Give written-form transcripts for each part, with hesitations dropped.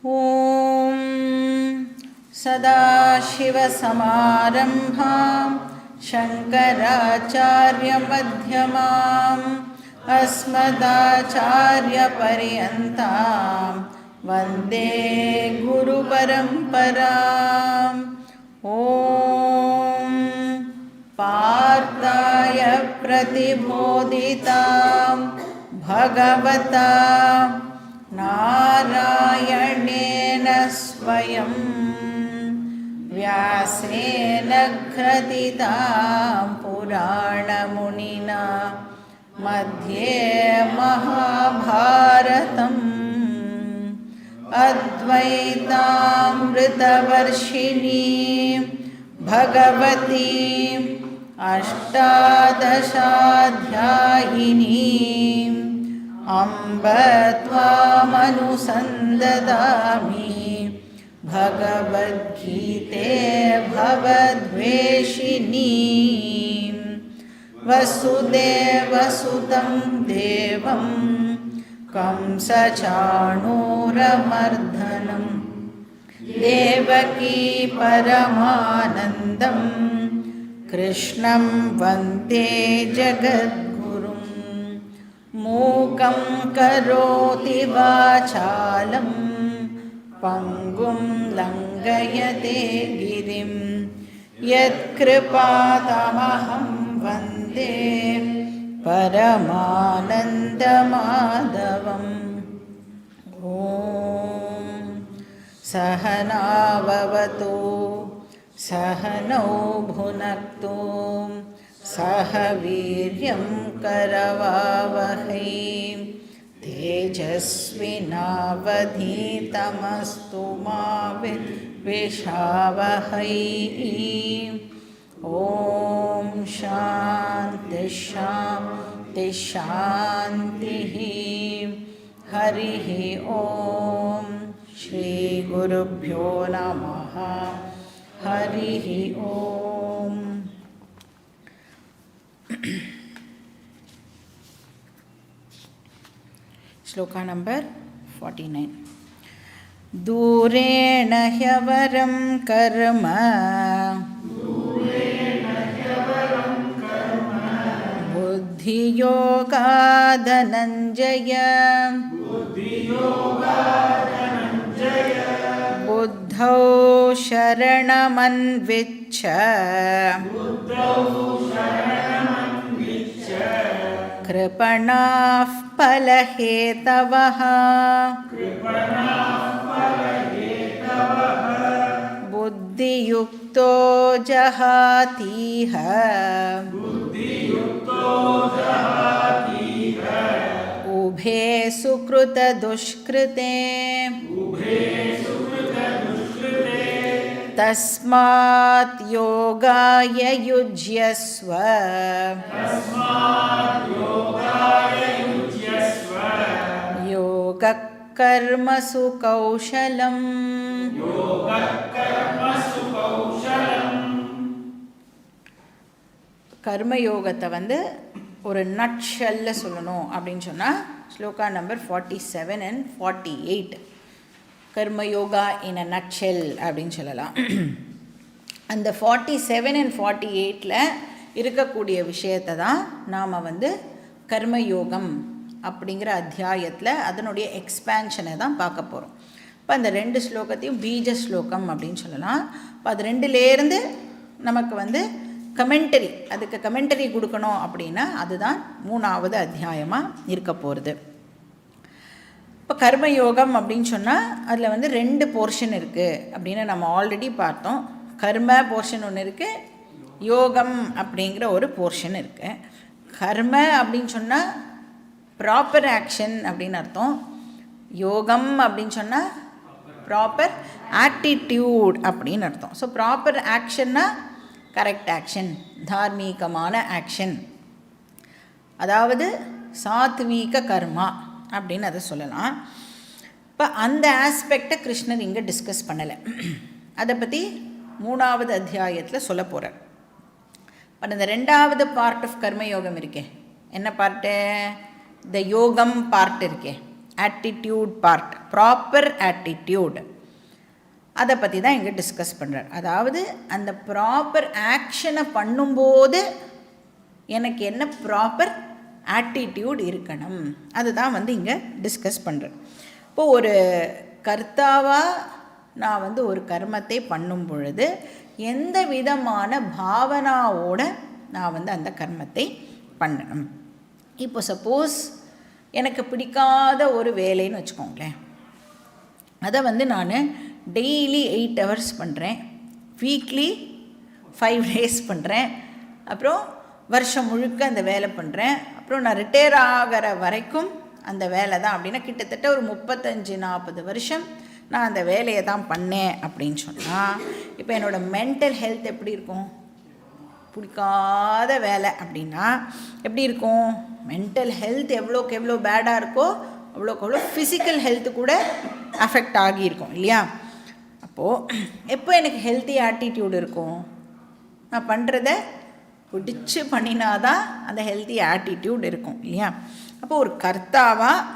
ॐ सदाशिवसमारम्भां शङ्कराचार्यमध्यमाम् अस्मदाचार्यपर्यन्तां वन्दे गुरुपरम्पराम्। ॐ पार्थाय प्रतिबोधितां भगवता नारायणेन स्वयं व्यासेन ग्रथितां पुराणमुनिना मध्ये महाभारतम् अद्वैतामृतवर्षिणीं भगवतीम् अष्टादशाध्यायिनीम् अम्ब त्वामनुसन्ददामि भगवद्गीते भवद्वेषिणीं वसुदेवसुतं देवं कंसचाणूरमर्दनं देवकी परमानन्दं कृष्णं वन्दे जगद्गुरुं। मूकं करोति वाचालं पङ्गुं लङ्घयते गिरिं यत्कृपातमहं वन्दे परमानन्दमाधवम्। ॐ सहनाववतु सहनौ भुनक्तु सह वीर्यं करवावहै तेजस्विनावधीतमस्तु मा विद्विषावहै। ॐ शान्ति शान्ति शान्तिः। हरिः ॐ श्रीगुरुभ्यो नमः। हरिः ॐ। श्लोका नंबर 49। दूरेण ह्यवरं कर्म बुद्धियोगाधनञ्जय बुद्धौ शरणमन्विच्छ कृपणाः फलहेतवः बुद्धियुक्तो जहातीह उभे सुकृतदुष्कृते तस्मात् योगाय युज्यस्व योगः कर्मसु कौशलम्। கர்மயோகத்தை ஒரு நட்ஷல்ல சொல்லணும் அப்படின்னு சொன்னால் shloka number 47 and 48 karma yoga in a nutshell அப்படின்னு சொல்லலாம். அந்த 47 and 48ல் இருக்கக்கூடிய விஷயத்தை தான் நாம் கர்மயோகம் அப்படிங்கிற அத்தியாயத்தில் அதனுடைய எக்ஸ்பேன்ஷனை தான் பார்க்க போகிறோம். இப்போ அந்த 2 ஸ்லோகத்தையும் பீஜ ஸ்லோகம் அப்படின்னு சொல்லலாம். இப்போ அது 2லேருந்து நமக்கு கமெண்டரி, அதுக்கு கமெண்டரி கொடுக்கணும் அப்படின்னா அதுதான் 3வது அத்தியாயமாக இருக்க போகிறது. இப்போ கர்மயோகம் அப்படின்னு சொன்னால் அதில் 2 போர்ஷன் இருக்குது அப்படின்னு நம்ம ஆல்ரெடி பார்த்தோம். கர்ம போர்ஷன் ஒன்று இருக்குது, யோகம் அப்படிங்கிற ஒரு போர்ஷன் இருக்குது. கர்ம அப்படின்னு சொன்னால் ப்ராப்பர் ஆக்ஷன் அப்படின்னு அர்த்தம். யோகம் அப்படின்னு சொன்னால் ப்ராப்பர் ஆட்டிடியூட் அப்படின்னு அர்த்தம். ஸோ ப்ராப்பர் ஆக்ஷன்னா கரெக்ட் ஆக்ஷன், தார்மீகமான ஆக்ஷன், அதாவது சாத்வீக கர்மா அப்படின்னு அதை சொல்லலாம். இப்போ அந்த ஆஸ்பெக்டை கிருஷ்ணர் இங்கே டிஸ்கஸ் பண்ணலை. அதை பற்றி 3வது அத்தியாயத்தில் சொல்ல போகிறார். பட் இந்த 2வது பார்ட் ஆஃப் கர்மயோகம் இருக்கே, என்ன பார்ட்டு? த யோகம் பார்ட் இருக்கே, ஆட்டிடியூட் பார்ட், ப்ராப்பர் ஆட்டிடியூட், அதை பற்றி தான் இங்கே டிஸ்கஸ் பண்ணுறார். அதாவது அந்த ப்ராப்பர் ஆக்ஷனை பண்ணும்போது எனக்கு என்ன ப்ராப்பர் ஆட்டிடியூட் இருக்கணும், அதுதான் வந்து இங்கே டிஸ்கஸ் பண்ணுறேன். இப்போது ஒரு கர்த்தாவாக நான் ஒரு கர்மத்தை பண்ணும் பொழுது எந்த விதமான பாவனாவோடு நான் அந்த கர்மத்தை பண்ணணும். இப்போ சப்போஸ் எனக்கு பிடிக்காத ஒரு வேலைன்னு வச்சுக்கோங்களேன், அதை நான் டெய்லி 8 hours பண்ணுறேன், வீக்லி 5 days பண்ணுறேன், அப்புறம் வருஷம் முழுக்க அந்த வேலை பண்ணுறேன், அப்புறம் நான் ரிட்டையர் ஆகிற வரைக்கும் அந்த வேலை தான் அப்படின்னா கிட்டத்தட்ட ஒரு 35-40 வருஷம் நான் அந்த வேலையை தான் பண்ணேன் அப்படின்னு சொன்னால், இப்போ என்னோடய மென்டல் ஹெல்த் எப்படி இருக்கும்? பிடிக்காத வேலை அப்படின்னா எப்படி இருக்கும்? மென்டல் ஹெல்த் எவ்வளோக்கு எவ்வளோ பேடாக இருக்கோ அவ்வளோக்கு அவ்வளோ ஃபிசிக்கல் ஹெல்த்து கூட அஃபெக்ட் ஆகியிருக்கும் இல்லையா? அப்போது எப்போ எனக்கு ஹெல்த்தி ஆட்டிடியூட் இருக்கும்? நான் பண்ணுறத பிடிச்சி பண்ணினாதான் அந்த ஹெல்த்தி ஆட்டிடியூட் இருக்கும் இல்லையா? அப்போது ஒரு கர்த்தாவாக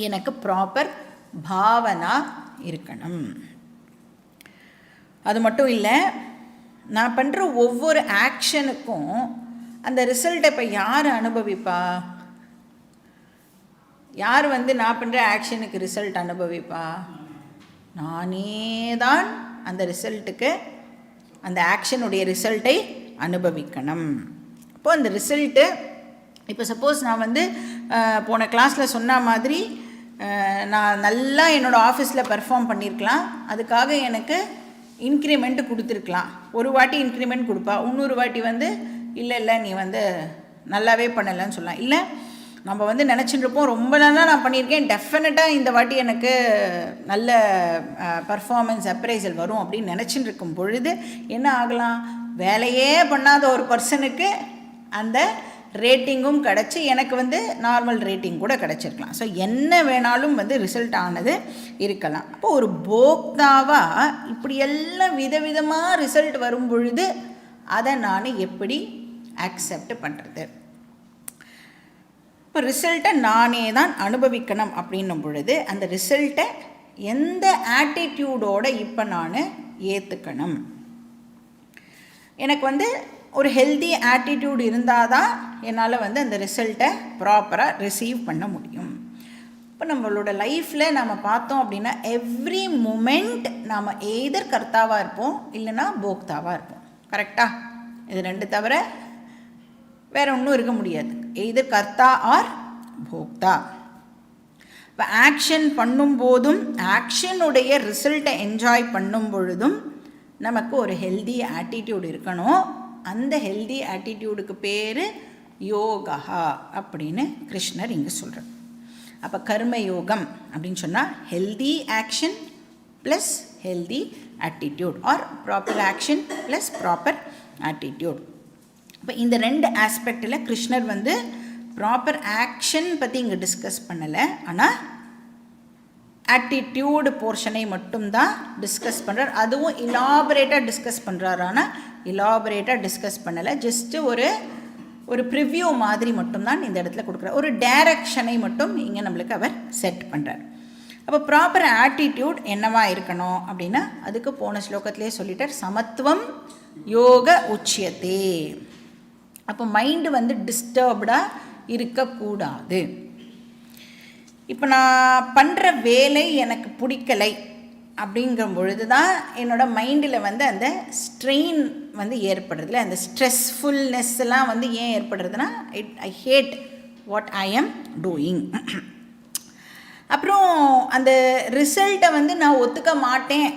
எனக்கு ப்ராப்பர் பாவனா இருக்கணும். அது மட்டும் இல்லை, நான் பண்ணுற ஒவ்வொரு ஆக்ஷனுக்கும் அந்த ரிசல்ட்டை இப்போ யார் அனுபவிப்பா? யார் நான் பண்ணுற ஆக்ஷனுக்கு ரிசல்ட் அனுபவிப்பா? நானே தான் அந்த ரிசல்ட்டுக்கு, அந்த ஆக்ஷனுடைய ரிசல்ட்டை அனுபவிக்கணும். அப்போது அந்த ரிசல்ட்டு இப்போ சப்போஸ் நான் போன கிளாஸில் சொன்ன மாதிரி நான் நல்லா என்னோடய ஆஃபீஸில் பெர்ஃபார்ம் பண்ணியிருக்கலாம், அதுக்காக எனக்கு இன்க்ரிமெண்ட்டு கொடுத்துருக்கலாம். ஒரு வாட்டி இன்க்ரிமெண்ட் கொடுப்பா, இன்னொரு வாட்டி இல்லை நீ நல்லாவே பண்ணலைன்னு சொல்லலாம். இல்லை நம்ம நினச்சிட்டு இருப்போம் ரொம்ப நல்லா நான் பண்ணியிருக்கேன், டெஃபினட்டாக இந்த வாட்டி எனக்கு நல்ல பர்ஃபார்மன்ஸ் அப்ரைசல் வரும் அப்படின்னு நினச்சிட்டு இருக்கும் பொழுது என்ன ஆகலாம்? வேலையே பண்ணாத ஒரு பர்சனுக்கு அந்த ரேட்டிங்கும் கிடச்சி எனக்கு நார்மல் ரேட்டிங் கூட கிடச்சிருக்கலாம். ஸோ என்ன வேணாலும் ரிசல்ட் ஆனது இருக்கலாம். அப்போது ஒரு போக்தாவாக இப்படியெல்லாம் விதவிதமாக ரிசல்ட் வரும் பொழுது அதை நான் எப்படி அக்செப்ட் பண்ணுறது? இப்போ ரிசல்ட்டை நானே தான் அனுபவிக்கணும் அப்படின்னும் பொழுது அந்த ரிசல்ட்டை எந்த ஆட்டிடியூடோடு இப்போ நான் ஏற்றுக்கணும்? எனக்கு ஒரு ஹெல்தி ஆட்டிடியூட் இருந்தால் தான் என்னால் அந்த ரிசல்ட்டை ப்ராப்பராக ரிசீவ் பண்ண முடியும். இப்போ நம்மளோட லைஃப்பில் நம்ம பார்த்தோம் அப்படின்னா எவ்ரி மூமெண்ட் நாம் எய்தர் கர்த்தாவாக இருப்போம் இல்லைன்னா போக்தாவாக இருப்போம். கரெக்டாக? இது ரெண்டு தவிர வேறு ஒன்றும் இருக்க முடியாது. எய்தர் கர்த்தா ஆர் போக்தா. இப்போ ஆக்ஷன் பண்ணும்போதும் ஆக்ஷனுடைய ரிசல்ட்டை என்ஜாய் பண்ணும் பொழுதும் நமக்கு ஒரு ஹெல்தி ஆட்டிடியூட் இருக்கணும். அந்த ஹெல்தி ஆட்டிடியூடுக்கு பேர் யோகா அப்படின்னு கிருஷ்ணர் இங்கே சொல்கிறார். அப்போ கர்ம யோகம் அப்படின்னு சொன்னால் healthy action plus healthy attitude R proper action plus proper attitude. இப்போ இந்த ரெண்டு ஆஸ்பெக்டில் கிருஷ்ணர் ப்ராப்பர் ஆக்ஷன் பற்றி இங்கே டிஸ்கஸ் பண்ணலை, ஆனால் ஆட்டிடியூடு போர்ஷனை மட்டும்தான் டிஸ்கஸ் பண்ணுறார். அதுவும் இலாபரேட்டாக டிஸ்கஸ் பண்ணுறார், ஆனால் இலாபரேட்டாக டிஸ்கஸ் பண்ணலை. ஜஸ்ட்டு ஒரு ப்ரிவ்யூ மாதிரி மட்டும்தான் இந்த இடத்துல கொடுக்குறார். ஒரு டைரக்ஷனை மட்டும் இங்கே நம்மளுக்கு அவர் செட் பண்ணுறார். அப்போ ப்ராப்பர் ஆட்டிடியூட் என்னவா இருக்கணும் அப்படின்னா அதுக்கு போன ஸ்லோகத்திலே சொல்லிட்டார், சமத்துவம் யோக உச்சியத்தே. அப்போ மைண்டு டிஸ்டர்ப்டாக இருக்கக்கூடாது. இப்போ நான் பண்ணுற வேலை எனக்கு பிடிக்கலை அப்படிங்கிற பொழுது தான் என்னோடய மைண்டில் அந்த ஸ்ட்ரெயின் ஏற்படுறதுல, அந்த ஸ்ட்ரெஸ்ஃபுல்னஸ்லாம் ஏன் ஏற்படுறதுன்னா I hate what I am doing. அப்புறம் அந்த ரிசல்ட்டை நான் ஒத்துக்க மாட்டேன்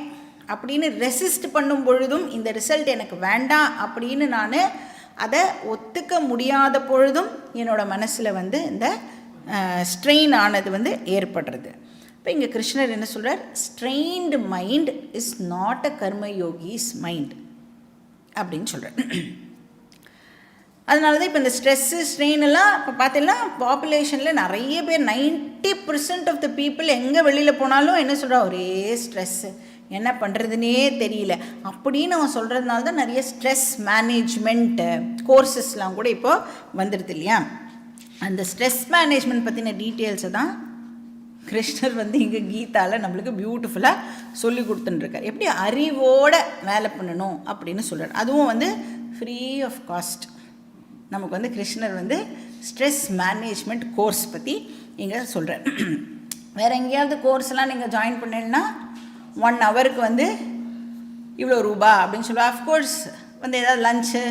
அப்படின்னு ரெசிஸ்ட் பண்ணும் பொழுதும், இந்த ரிசல்ட் எனக்கு வேண்டாம் அப்படின்னு நான் அதை ஒத்துக்க முடியாத பொழுதும் என்னோடய மனசில் இந்த ஸ்ட்ரெயின் ஆனது ஏற்படுறது. இப்போ இங்கே கிருஷ்ணர் என்ன சொல்கிறார்? Strained mind is not a karmayogi's mind அப்படின்னு சொல்கிறார். அதனால தான் இப்போ இந்த ஸ்ட்ரெஸ்ஸு ஸ்ட்ரெயின் எல்லாம் இப்போ பார்த்தீங்கன்னா பாப்புலேஷனில் நிறைய பேர் 90% ஆஃப் த பீப்புள் எங்கே வெளியில் போனாலும் என்ன சொல்கிறா? ஒரே ஸ்ட்ரெஸ்ஸு, என்ன பண்ணுறதுனே தெரியல அப்படின்னு அவன் சொல்கிறதுனால தான் நிறைய ஸ்ட்ரெஸ் மேனேஜ்மெண்ட் கோர்சஸ்லாம் கூட இப்போது வந்துடுது இல்லையா? அந்த ஸ்ட்ரெஸ் மேனேஜ்மெண்ட் பற்றின டீட்டெயில்ஸை தான் கிருஷ்ணர் வந்து இங்கே கீதாவில் நம்மளுக்கு பியூட்டிஃபுல்லாக சொல்லி கொடுத்துட்டுருக்கார். எப்படி அறிவோடு வேலை பண்ணணும் அப்படின்னு சொல்கிறார். அதுவும் வந்து ஃப்ரீ ஆஃப் காஸ்ட். நமக்கு வந்து கிருஷ்ணர் வந்து ஸ்ட்ரெஸ் மேனேஜ்மெண்ட் கோர்ஸ் பற்றி இங்கே சொல்கிறார். வேறு எங்கேயாவது கோர்ஸ்லாம் நீங்கள் ஜாயின் பண்ணீங்கன்னா 1 ஹவருக்கு வந்து இவ்வளோ ரூபா அப்படின்னு சொல்லுவாள். அஃப்கோர்ஸ் வந்து ஏதாவது லஞ்சு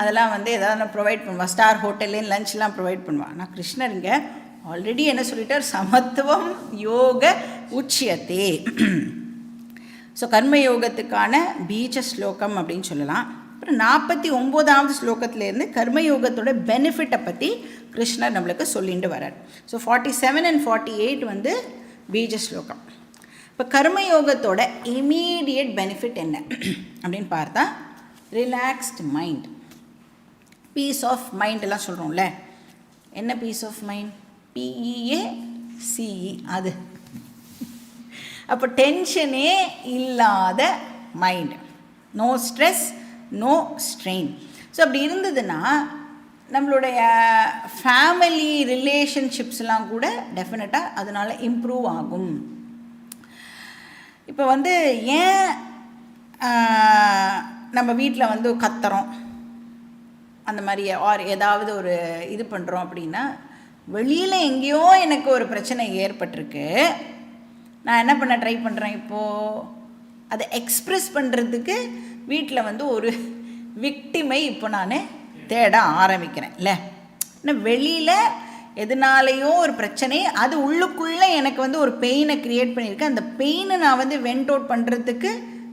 அதெல்லாம் வந்து ஏதாவது நான் ப்ரொவைட் பண்ணுவாள். ஸ்டார் ஹோட்டல்லேயும் லஞ்செலாம் ப்ரொவைட் பண்ணுவாள். ஆனால் கிருஷ்ணர் இங்கே ஆல்ரெடி என்ன சொல்லிட்டார், சமத்துவம் யோக உச்சியத்தே. ஸோ கர்மயோகத்துக்கான பீஜ ஸ்லோகம் அப்படின்னு சொல்லலாம். அப்புறம் 49வது ஸ்லோகத்திலேருந்து கர்மயோகத்தோட பெனிஃபிட்டை பற்றி கிருஷ்ணர் நம்மளுக்கு சொல்லிட்டு வரார். ஸோ 47 and 48 வந்து பீஜ ஸ்லோகம். இப்போ கர்மயோகத்தோட இமீடியட் பெனிஃபிட் என்ன அப்படின்னு பார்த்தா, relaxed mind, peace of mind எல்லாம் சொல்கிறோம்ல. என்ன பீஸ் ஆஃப் மைண்ட்? PEACE. அது அப்போ டென்ஷனே இல்லாத mind, no stress, no strain. So அப்படி இருந்ததுன்னா நம்மளுடைய ஃபேமிலி ரிலேஷன்ஷிப்ஸ்லாம் கூட டெஃபினட்டாக அதனால் இம்ப்ரூவ் ஆகும். இப்போ வந்து ஏன் நம்ம வீட்டில் வந்து கத்துறோம் அந்த மாதிரி ஆர் ஏதாவது ஒரு இது பண்ணுறோம் அப்படின்னா, வெளியில் எங்கேயோ எனக்கு ஒரு பிரச்சனை ஏற்பட்டிருக்கு, நான் என்ன பண்ண ட்ரை பண்ணுறேன், இப்போது அதை எக்ஸ்ப்ரெஸ் பண்ணுறதுக்கு வீட்டில் வந்து ஒரு விக்டிமை இப்போ நான் தேட ஆரம்பிக்கிறேன் இல்லை. இன்னும் வெளியில் எதனாலேயோ ஒரு பிரச்சனை, அது உள்ளுக்குள்ளே எனக்கு வந்து ஒரு பெயினை க்ரியேட் பண்ணியிருக்கேன். அந்த பெயினை நான் வந்து வெண்ட் அவுட் பண்ணுறதுக்கு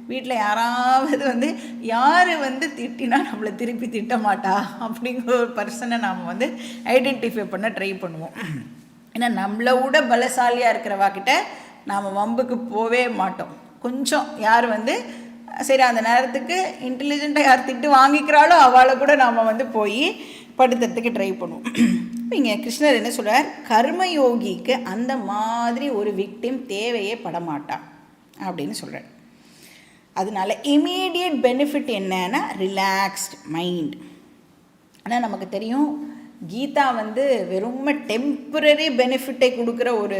வீட்டில் யாராவது வந்து யார் வந்து திட்டினா நம்மளை திருப்பி திட்ட மாட்டா அப்படிங்கிற ஒரு பர்சனை நாம் வந்து ஐடென்டிஃபை பண்ண ட்ரை பண்ணுவோம். ஏன்னா நம்மளை விட பலசாலியாக இருக்கிறவாக்கிட்ட நாம் வம்புக்கு போவே மாட்டோம். கொஞ்சம் யார் வந்து சரி அந்த நேரத்துக்கு இன்டெலிஜென்ட்டாக யார் திட்டு வாங்கிக்கிறாளோ அவளை கூட நாம் வந்து போய் படுத்துறதுக்கு ட்ரை பண்ணுவோம். இப்போ இங்கே கிருஷ்ணர் என்ன சொல்கிறார், கர்மயோகிக்கு அந்த மாதிரி ஒரு விக்டிம் தேவையே படமாட்டா அப்படின்னு சொல்கிறார். அதனால இமீடியட் பெனிஃபிட் என்னன்னா ரிலாக்ஸ்டு மைண்ட். ஆனால் நமக்கு தெரியும் கீதா வந்து வெறும் டெம்பரரி பெனிஃபிட்டை கொடுக்குற ஒரு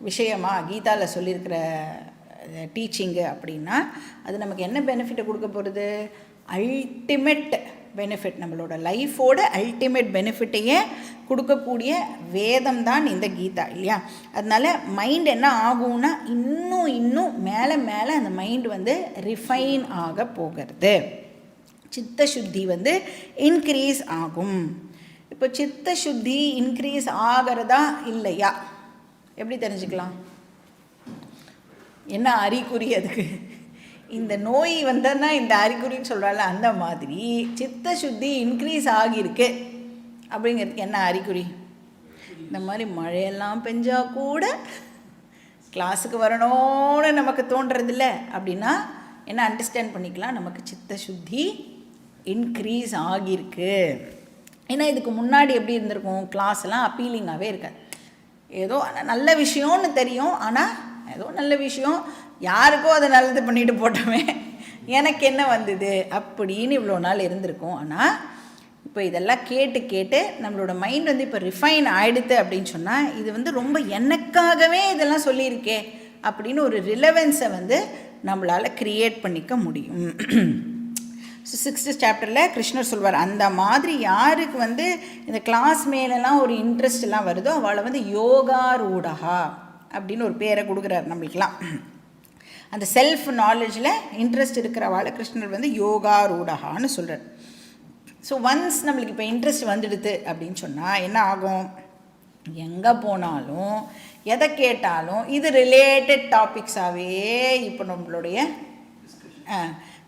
விஷயமா கீதாவில் சொல்லியிருக்கிற டீச்சிங்கு அப்படின்னா, அது நமக்கு என்ன பெனிஃபிட்டை கொடுக்க போகிறது, அல்டிமேட் பெனிஃபிட், நம்மளோட லைஃபோட அல்டிமேட் பெனிஃபிட்டையே கொடுக்கக்கூடிய வேதம் தான் இந்த கீதா இல்லையா. அதனால மைண்ட் என்ன ஆகும்னா இன்னும் மேலே மேலே அந்த மைண்ட் வந்து ரிஃபைன் ஆக போகிறது, சித்த சுத்தி வந்து இன்க்ரீஸ் ஆகும். இப்போ சித்த சுத்தி இன்க்ரீஸ் ஆகிறதா இல்லையா எப்படி தெரிஞ்சுக்கலாம்? என்ன அறிகுறி அதுக்கு? இந்த நோய் வந்ததுன்னா இந்த அறிகுறின்னு சொல்கிறால, அந்த மாதிரி சித்த சுத்தி இன்க்ரீஸ் ஆகியிருக்கு அப்படிங்கிறதுக்கு என்ன அறிகுறி? இந்த மாதிரி மழையெல்லாம் பெஞ்சால் கூட கிளாஸுக்கு வரணும்னு நமக்கு தோன்றதில்ல அப்படின்னா என்ன அண்டர்ஸ்டாண்ட் பண்ணிக்கலாம், நமக்கு சித்த சுத்தி இன்க்ரீஸ் ஆகியிருக்கு. ஏன்னா இதுக்கு முன்னாடி எப்படி இருந்திருக்கும், கிளாஸ்லாம் அப்பீலிங்காகவே இருக்காது. ஏதோ நல்ல விஷயம்னு தெரியும், ஆனால் ஏதோ நல்ல விஷயம் யாருக்கோ அதை நல்லது பண்ணிட்டு போட்டோமே எனக்கு என்ன வந்தது அப்படின்னு இவ்வளோ நாள் இருந்திருக்கும். ஆனால் இப்போ இதெல்லாம் கேட்டு நம்மளோட மைண்ட் வந்து இப்போ ரிஃபைன் ஆகிடுது அப்படின்னு சொன்னால், இது வந்து ரொம்ப எனக்காகவே இதெல்லாம் சொல்லியிருக்கே அப்படின்னு ஒரு ரிலவன்ஸை வந்து நம்மளால் க்ரியேட் பண்ணிக்க முடியும். ஸோ 6th சாப்டரில் கிருஷ்ணர் சொல்வார், அந்த மாதிரி யாருக்கு வந்து இந்த கிளாஸ் மேலெலாம் ஒரு இன்ட்ரெஸ்ட்லாம் வருதோ அவளை வந்து யோகா ரூடகா அப்படின்னு ஒரு பேரை கொடுக்குறாரு நம்மளுக்கெல்லாம். அந்த செல்ஃப் நாலேஜில் இன்ட்ரெஸ்ட் இருக்கிறவாளை கிருஷ்ணர் வந்து யோகா ரூடகான்னு சொல்கிறார். ஸோ ஒன்ஸ் நம்மளுக்கு இப்போ இன்ட்ரெஸ்ட் வந்துடுது அப்படின்னு சொன்னால் என்ன ஆகும், எங்கே போனாலும் எதை கேட்டாலும் இது ரிலேட்டட் டாபிக்ஸாகவே இப்போ நம்மளுடைய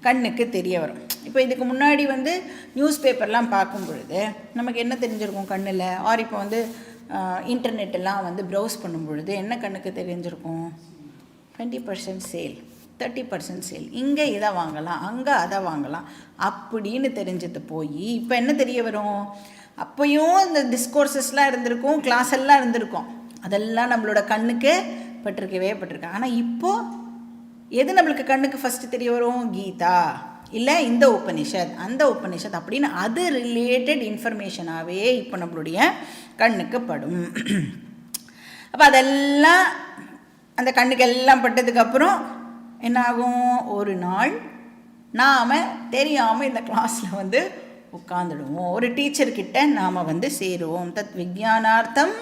கண்ணுக்கு தெரிய வரும். இப்போ இதுக்கு முன்னாடி வந்து நியூஸ் பேப்பர்லாம் பார்க்கும் பொழுது நமக்கு என்ன தெரிஞ்சிருக்கும் கண்ணில், ஆர் இப்போ வந்து இன்டர்நெட்டெல்லாம் வந்து ப்ரௌஸ் பண்ணும் பொழுது என்ன கண்ணுக்கு தெரிஞ்சிருக்கும், 20% சேல், 30% சேல், இங்கே இதை வாங்கலாம் அங்கே அதை வாங்கலாம் அப்படின்னு தெரிஞ்சது போய் இப்போ என்ன தெரிய வரும், அப்போயும் இந்த டிஸ்கோர்ஸஸ்லாம் இருந்திருக்கும், கிளாஸ் எல்லாம் இருந்திருக்கும், அதெல்லாம் நம்மளோட கண்ணுக்கு பட்டிருக்கேன். ஆனால் இப்போது எது நம்மளுக்கு கண்ணுக்கு ஃபஸ்ட்டு தெரிய வரும், கீதா இல்லை இந்த உபனிஷத் அந்த உபனிஷத் அப்படின்னு அது ரிலேட்டட் இன்ஃபர்மேஷனாகவே இப்போ நம்மளுடைய கண்ணுக்கு படும். அப்போ அதெல்லாம் அந்த கண்ணுக்கெல்லாம் பட்டதுக்கப்புறம் என்னாகும், ஒரு நாள் நாம் தெரியாமல் இந்த கிளாஸில் வந்து உட்காந்துடுவோம், ஒரு டீச்சர்கிட்ட நாம் வந்து சேருவோம். தத் விஜயானார்த்தம்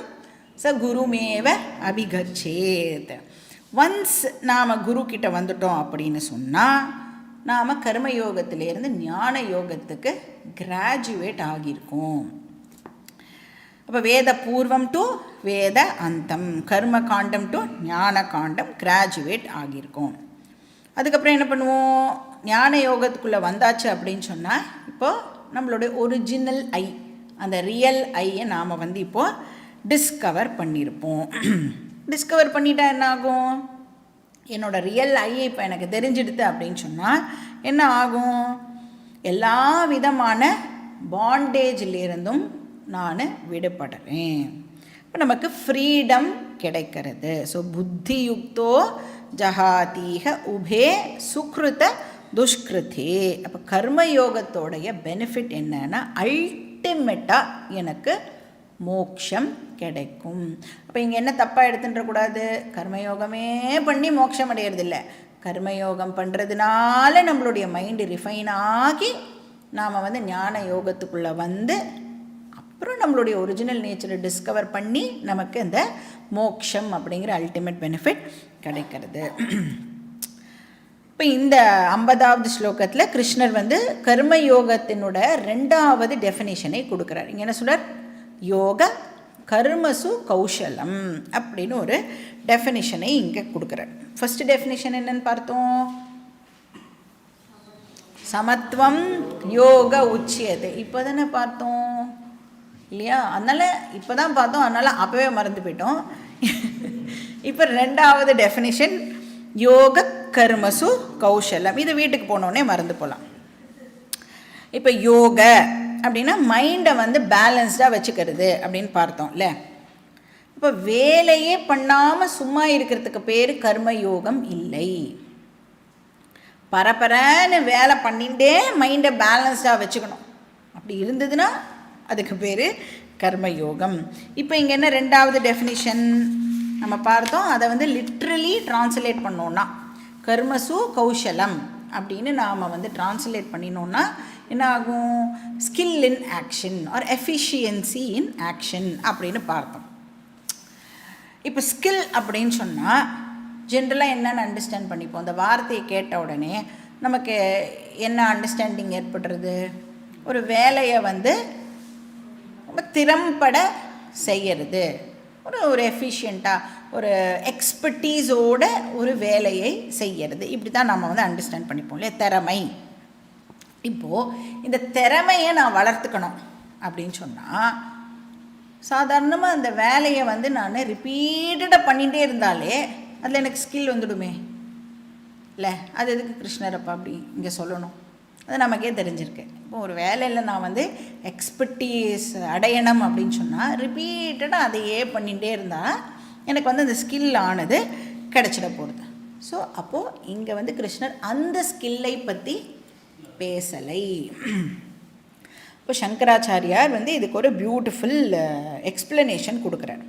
ச குருமேவ அபிகச்சேத். ஒன்ஸ் நாம் குரு கிட்ட வந்துட்டோம் அப்படின்னு சொன்னால் நாம் கர்மயோகத்திலேருந்து ஞான யோகத்துக்கு கிராஜுவேட் ஆகியிருக்கோம். அப்போ வேத பூர்வம் டு வேத அந்தம், கர்ம காண்டம் டு ஞான காண்டம் கிராஜுவேட் ஆகியிருக்கோம். அதுக்கப்புறம் என்ன பண்ணுவோம், ஞான யோகத்துக்குள்ளே வந்தாச்சு அப்படின்னு சொன்னால் இப்போது நம்மளுடைய ஒரிஜினல் ஐ, அந்த ரியல் ஐயை நாம் வந்து இப்போது டிஸ்கவர் பண்ணியிருப்போம். டிஸ்கவர் பண்ணிட்டா என்ன ஆகும், என்னோடய ரியல் ஐயை இப்போ எனக்கு தெரிஞ்சிடுது அப்படின்னு சொன்னால் என்ன ஆகும், எல்லா விதமான பாண்டேஜிலிருந்தும் நான் விடுபடுறேன். இப்போ நமக்கு ஃப்ரீடம் கிடைக்கிறது. ஸோ புத்தியுக்தோ ஜஹாதீக உபே சுக்ருத துஷ்கிருதே. அப்போ கர்மயோகத்தோடைய பெனிஃபிட் என்னன்னா அல்டிமேட்டாக எனக்கு மோக்ஷம் கிடைக்கும். அப்போ இங்கே என்ன தப்பாக எடுத்துன்றக்கூடாது, கர்மயோகமே பண்ணி மோட்சம் அடையிறதில்ல, கர்மயோகம் பண்ணுறதுனால நம்மளுடைய மைண்டு ரிஃபைன் ஆகி நாம் வந்து ஞான யோகத்துக்குள்ளே வந்து அப்புறம் நம்மளுடைய ஒரிஜினல் நேச்சரை டிஸ்கவர் பண்ணி நமக்கு இந்த மோக்ஷம் அப்படிங்கிற அல்டிமேட் பெனிஃபிட் கிடைக்கிறது. இப்போ இந்த 50வது ஸ்லோகத்தில் கிருஷ்ணர் வந்து கர்மயோகத்தினோட 2வது டெஃபினேஷனை கொடுக்குறார். இங்கே என்ன சொல்கிறார், யோக கர்மசு கௌஷலம் அப்படின்னு ஒரு டெஃபினிஷனை இங்கே கொடுக்குறார். ஃபர்ஸ்ட் டெஃபினிஷன் என்னன்னு பார்த்தோம், சமத்துவம் யோக உச்சியது. இப்போ தானே பார்த்தோம் இல்லையா, அதனால் இப்போ தான் பார்த்தோம், அதனால் அப்போவே மறந்து போயிட்டோம். இப்போ 2வது டெஃபினிஷன் யோக கர்மசு கௌஷலம். இது வீட்டுக்கு போனோடனே மறந்து போகலாம். இப்போ யோக அப்படின்னா மைண்டை வந்து பேலன்ஸ்டாக வச்சுக்கிறது அப்படின்னு பார்த்தோம்ல. இப்போ வேலையே பண்ணாமல் சும்மா இருக்கிறதுக்கு பேர் கர்மயோகம் இல்லை. பரபரன்னு வேலை பண்ணிகிட்டே மைண்டை பேலன்ஸ்டாக வச்சுக்கணும், அப்படி இருந்ததுன்னா அதுக்கு பேர் கர்மயோகம். இப்போ இங்கே என்ன 2வது டெஃபினிஷன் நம்ம பார்த்தோம், அதை வந்து லிட்ரலி டிரான்ஸ்லேட் பண்ணோன்னா கர்மசு கௌஷலம் அப்படின்னு நாம் வந்து டிரான்ஸ்லேட் பண்ணினோன்னா என்ன ஆகும், skill in action or efficiency in action அப்படின்னு பார்த்தோம். இப்போ ஸ்கில் அப்படின்னு சொன்னால் ஜென்ரலாக என்னென்னு அண்டர்ஸ்டாண்ட் பண்ணிப்போம். அந்த வார்த்தையை கேட்ட உடனே நமக்கு என்ன அண்டர்ஸ்டாண்டிங் ஏற்படுறது, ஒரு வேலையை வந்து ரொம்ப திறம்பட செய்கிறது, ஒரு எஃபிஷியண்ட்டாக ஒரு எக்ஸ்பர்டீஸோட ஒரு வேலையை செய்கிறது, இப்படி தான் நம்ம வந்து அண்டர்ஸ்டாண்ட் பண்ணிப்போம் இல்லையா, திறமை. இப்போது இந்த திறமையை நான் வளர்த்துக்கணும் அப்படின்னு சொன்னால் சாதாரணமாக அந்த வேலையை வந்து நான் ரிப்பீட்டடாக பண்ணிகிட்டே இருந்தாலே அதில் எனக்கு ஸ்கில் வந்துடுமே இல்லை. அது எதுக்கு கிருஷ்ணர் அப்பா அப்படி இங்கே சொல்லணும், அது நமக்கே தெரிஞ்சிருக்கு. இப்போ ஒரு வேலையில் நான் வந்து எக்ஸ்பர்டீஸ் அடையணும் அப்படின்னு சொன்னால் ரிப்பீட்டடாக அதையே பண்ணிகிட்டே இருந்தால் எனக்கு வந்து அந்த ஸ்கில் ஆனது கிடச்சிட போகுது. ஸோ அப்போது இங்கே வந்து கிருஷ்ணர் அந்த ஸ்கில்லை பற்றி பேசலை. இப்போ சங்கராச்சாரியார் வந்து இதுக்கு ஒரு பியூட்டிஃபுல் எக்ஸ்பிளனேஷன் கொடுக்குறார்.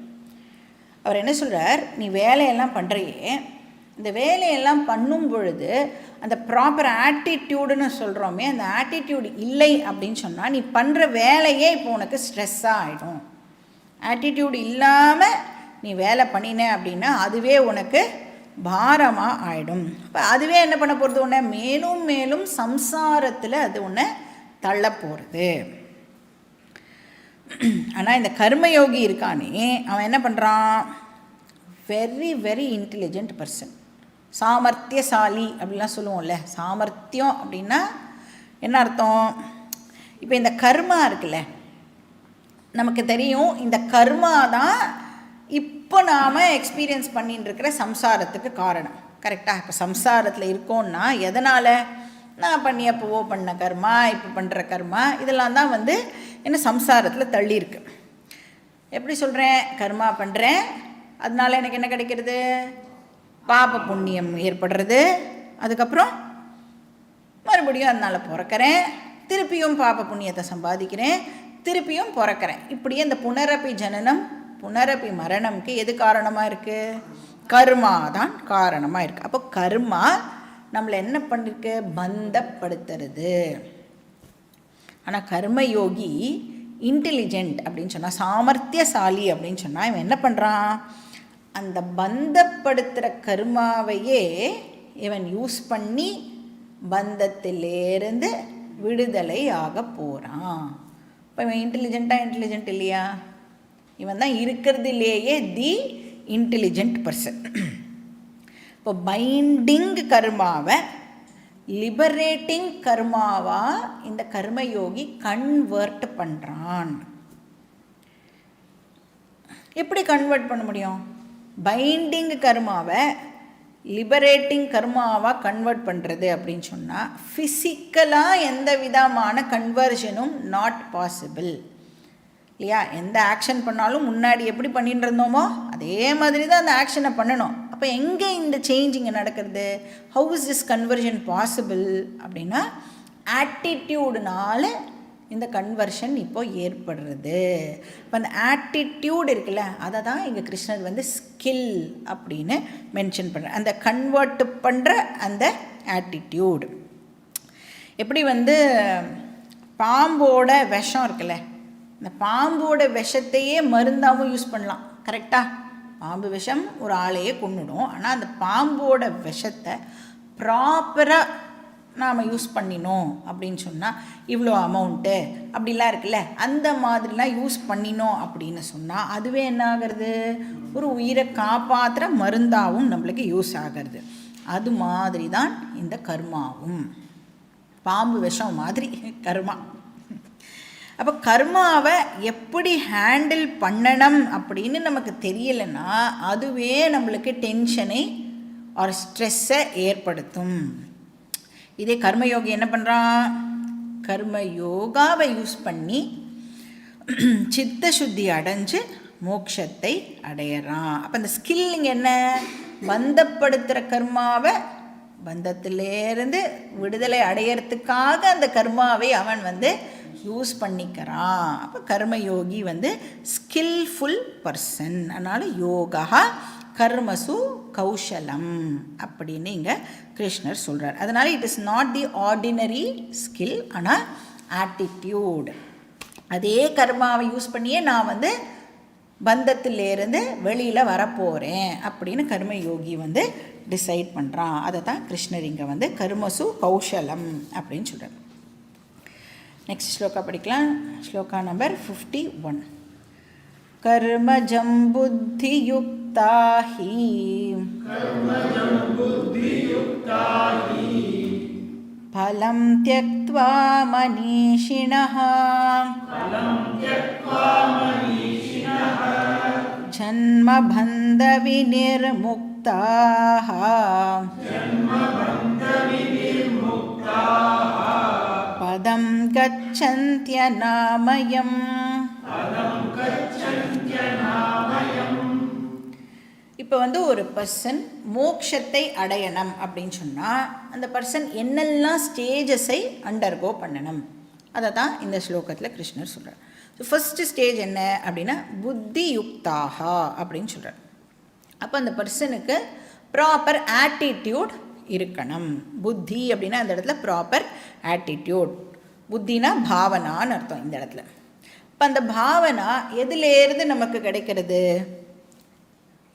அவர் என்ன சொல்கிறார், நீ வேலையெல்லாம் பண்ணுறியே, இந்த வேலையெல்லாம் பண்ணும் பொழுது அந்த ப்ராப்பர் ஆட்டிடியூடுன்னு சொல்கிறோமே, அந்த ஆட்டிடியூடு இல்லை அப்படின்னு சொன்னால் நீ பண்ணுற வேலையே இப்போ உனக்கு ஸ்ட்ரெஸ்ஸாக ஆகிடும். ஆட்டிடியூடு இல்லாமல் நீ வேலை பண்ணின அப்படின்னா அதுவே உனக்கு பாரமாக ஆகிடும். இப்போ அதுவே என்ன பண்ண போகிறது, உன்னை மேலும் மேலும் சம்சாரத்தில் அது உன்னை தள்ள போகிறது. ஆனால் இந்த கர்மயோகி இருக்கானே அவன் என்ன பண்ணுறான், வெரி வெரி இன்டெலிஜென்ட் பர்சன், சாமர்த்தியசாலி அப்படிலாம் சொல்லுவோம்ல. சாமர்த்தியம் அப்படின்னா என்ன அர்த்தம், இப்போ இந்த கர்மா இருக்குல்ல, நமக்கு தெரியும் இந்த கர்மா தான் இப்போ நாம் எக்ஸ்பீரியன்ஸ் பண்ணிட்டு இருக்கிற சம்சாரத்துக்கு காரணம். கரெக்டாக? இப்போ சம்சாரத்தில் இருக்கோன்னா எதனால், நான் பண்ணியப்போவோ பண்ண கர்மா, இப்போ பண்ணுற கர்மா, இதெல்லாம் தான் வந்து என்ன சம்சாரத்தில் தள்ளியிருக்கு. எப்படி சொல்கிறேன், கர்மா பண்ணுறேன், அதனால எனக்கு என்ன கிடைக்கிறது, பாப புண்ணியம் ஏற்படுறது, அதுக்கப்புறம் மறுபடியும் அதனால் பிறக்கிறேன், திருப்பியும் பாப புண்ணியத்தை சம்பாதிக்கிறேன், திருப்பியும் பிறக்கிறேன். இப்படியே இந்த புனரப்பி ஜனனம் புனரபி மரணம்க்கு எது காரணமாக இருக்குது? கர்மா தான் காரணமாக இருக்குது. அப்போ கர்மா நம்மளை என்ன பண்ணிருக்கு? பந்தப்படுத்துறது. ஆனால் கர்மயோகி இன்டெலிஜென்ட் அப்படின்னு சொன்னால், சாமர்த்தியசாலி அப்படின்னு சொன்னால், இவன் என்ன பண்ணுறான்? அந்த பந்தப்படுத்துகிற கர்மாவையே இவன் யூஸ் பண்ணி பந்தத்திலேருந்து விடுதலை ஆக போகிறான். இப்போ இவன் இன்டெலிஜென்ட் இல்லையா? இவன் தான் இருக்கிறதுலேயே தி இன்டெலிஜென்ட் பர்சன். இப்போ பைண்டிங் கர்மாவை லிபரேட்டிங் கர்மாவா இந்த கர்மயோகி கன்வெர்ட் பண்ணுறான். எப்படி கன்வெர்ட் பண்ண முடியும்? பைண்டிங் கர்மாவை லிபரேட்டிங் கர்மாவாக கன்வெர்ட் பண்ணுறது அப்படின்னு சொன்னால், ஃபிசிக்கலாக எந்த விதமான கன்வர்ஷனும் நாட் பாசிபிள் இல்லையா? எந்த ஆக்ஷன் பண்ணாலும் முன்னாடி எப்படி பண்ணிட்டு இருந்தோமோ அதே மாதிரி தான் அந்த ஆக்ஷனை பண்ணணும். அப்போ எங்கே இந்த சேஞ்ச் இங்கே நடக்கிறது? How is this conversion possible அப்படின்னா, ஆட்டிடியூடுனால இந்த கன்வர்ஷன் இப்போது ஏற்படுறது. இப்போ அந்த ஆட்டிடியூட் இருக்குல்ல, அதை தான் இங்கே கிருஷ்ணர் வந்து ஸ்கில் அப்படின்னு மென்ஷன் பண்ணுற. அந்த கன்வெர்ட் பண்ணுற அந்த ஆட்டிடியூட். எப்படி வந்து பாம்போட விஷம் இருக்குல்ல, இந்த பாம்போட விஷத்தையே மருந்தாகவும் யூஸ் பண்ணலாம். கரெக்டாக? பாம்பு விஷம் ஒரு ஆளையே கொன்னுடும். ஆனால் அந்த பாம்போட விஷத்தை ப்ராப்பராக நாம் யூஸ் பண்ணினோம் அப்படின்னு சொன்னால், இவ்வளோ அமௌண்ட்டு அப்படிலாம் இருக்குல்ல, அந்த மாதிரிலாம் யூஸ் பண்ணினோம் அப்படின்னு சொன்னால் அதுவே என்ன ஆகிறது? ஒரு உயிரை காப்பாற்றுற மருந்தாகவும் நம்மளுக்கு யூஸ் ஆகிறது. அது மாதிரி தான் இந்த கர்மாவும். பாம்பு விஷம் மாதிரி கர்மா. அப்போ கர்மாவை எப்படி ஹேண்டில் பண்ணணும் அப்படின்னு நமக்கு தெரியலைன்னா அதுவே நம்மளுக்கு டென்ஷனை ஒரு ஸ்ட்ரெஸ்ஸை ஏற்படுத்தும். இதே கர்மயோகி என்ன பண்ணுறான்? கர்மயோகாவை யூஸ் பண்ணி சித்த சுத்தி அடைஞ்சு மோட்சத்தை அடையிறான். அப்போ அந்த ஸ்கில்லிங் என்ன? பந்தப்படுத்துகிற கர்மாவை பந்தத்திலேருந்து விடுதலை அடையிறதுக்காக அந்த கர்மாவை அவன் வந்து யூஸ் பண்ணிக்கிறான். அப்போ கர்மயோகி வந்து ஸ்கில்ஃபுல் பர்சன். அதனால் யோகா கர்மசு கௌஷலம் அப்படின்னு இங்கே கிருஷ்ணர் சொல்கிறார். அதனால் it is not the ordinary skill, ஆனால் ஆட்டிடியூட். அதே கர்மாவை யூஸ் பண்ணியே நான் வந்து பந்தத்திலேருந்து வெளியில் வரப்போகிறேன் அப்படின்னு கர்மயோகி வந்து டிசைட் பண்ணுறான். அதை தான் கிருஷ்ணர் இங்கே வந்து கர்மசு கௌஷலம் அப்படின்னு சொல்கிறார். நெக்ஸ்ட் ஸ்லோகா படிக்கலாம். ஸ்லோகா நம்பர் 51. கர்மஜம் புத்தியுக்தா ஹி பலம் த்யக்த்வா மனீஷிணः ஜன்ம பந்த விநிர்முக்தாः பதம் கச்சந்த்யநாமயம். இப்போ வந்து ஒரு பர்சன் மோட்சத்தை அடையணும் அப்படின்னு சொன்னால் அந்த பர்சன் என்னெல்லாம் ஸ்டேஜஸை அண்டர்கோ பண்ணணும் அதை தான் இந்த ஸ்லோகத்தில் கிருஷ்ணர் சொல்கிறார். ஸோ ஃபஸ்ட்டு ஸ்டேஜ் என்ன அப்படின்னா புத்தி யுக்தாகா அப்படின்னு சொல்கிறார். அப்போ அந்த பர்சனுக்கு ப்ராப்பர் ஆட்டிடியூட் இருக்கணும். புத்தி அப்படின்னா அந்த இடத்துல ப்ராப்பர் ஆட்டிடியூட். புத்தினா பாவனான்னு அர்த்தம் இந்த இடத்துல. இப்போ அந்த பாவனா எதுலேருந்து நமக்கு கிடைக்கிறது?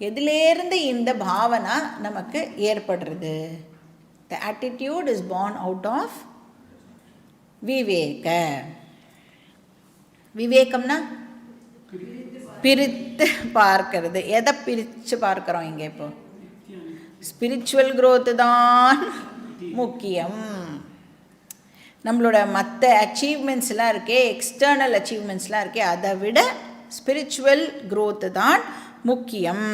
எதுலேருந்து இந்த பாவனா நமக்கு ஏற்படுறது? The attitude is born out of விவேக. விவேகம்னா பிரித்து பார்க்கறது. எதை பிரித்து பார்க்குறோம் இங்கே? இப்போ ஸ்பிரிச்சுவல் க்ரோத்து தான் முக்கியம். நம்மளோட மற்ற அச்சீவ்மெண்ட்ஸ்லாம் இருக்கே, எக்ஸ்டர்னல் அச்சீவ்மெண்ட்ஸ்லாம் இருக்கே, அதை விட ஸ்பிரிச்சுவல் க்ரோத்து தான் முக்கியம்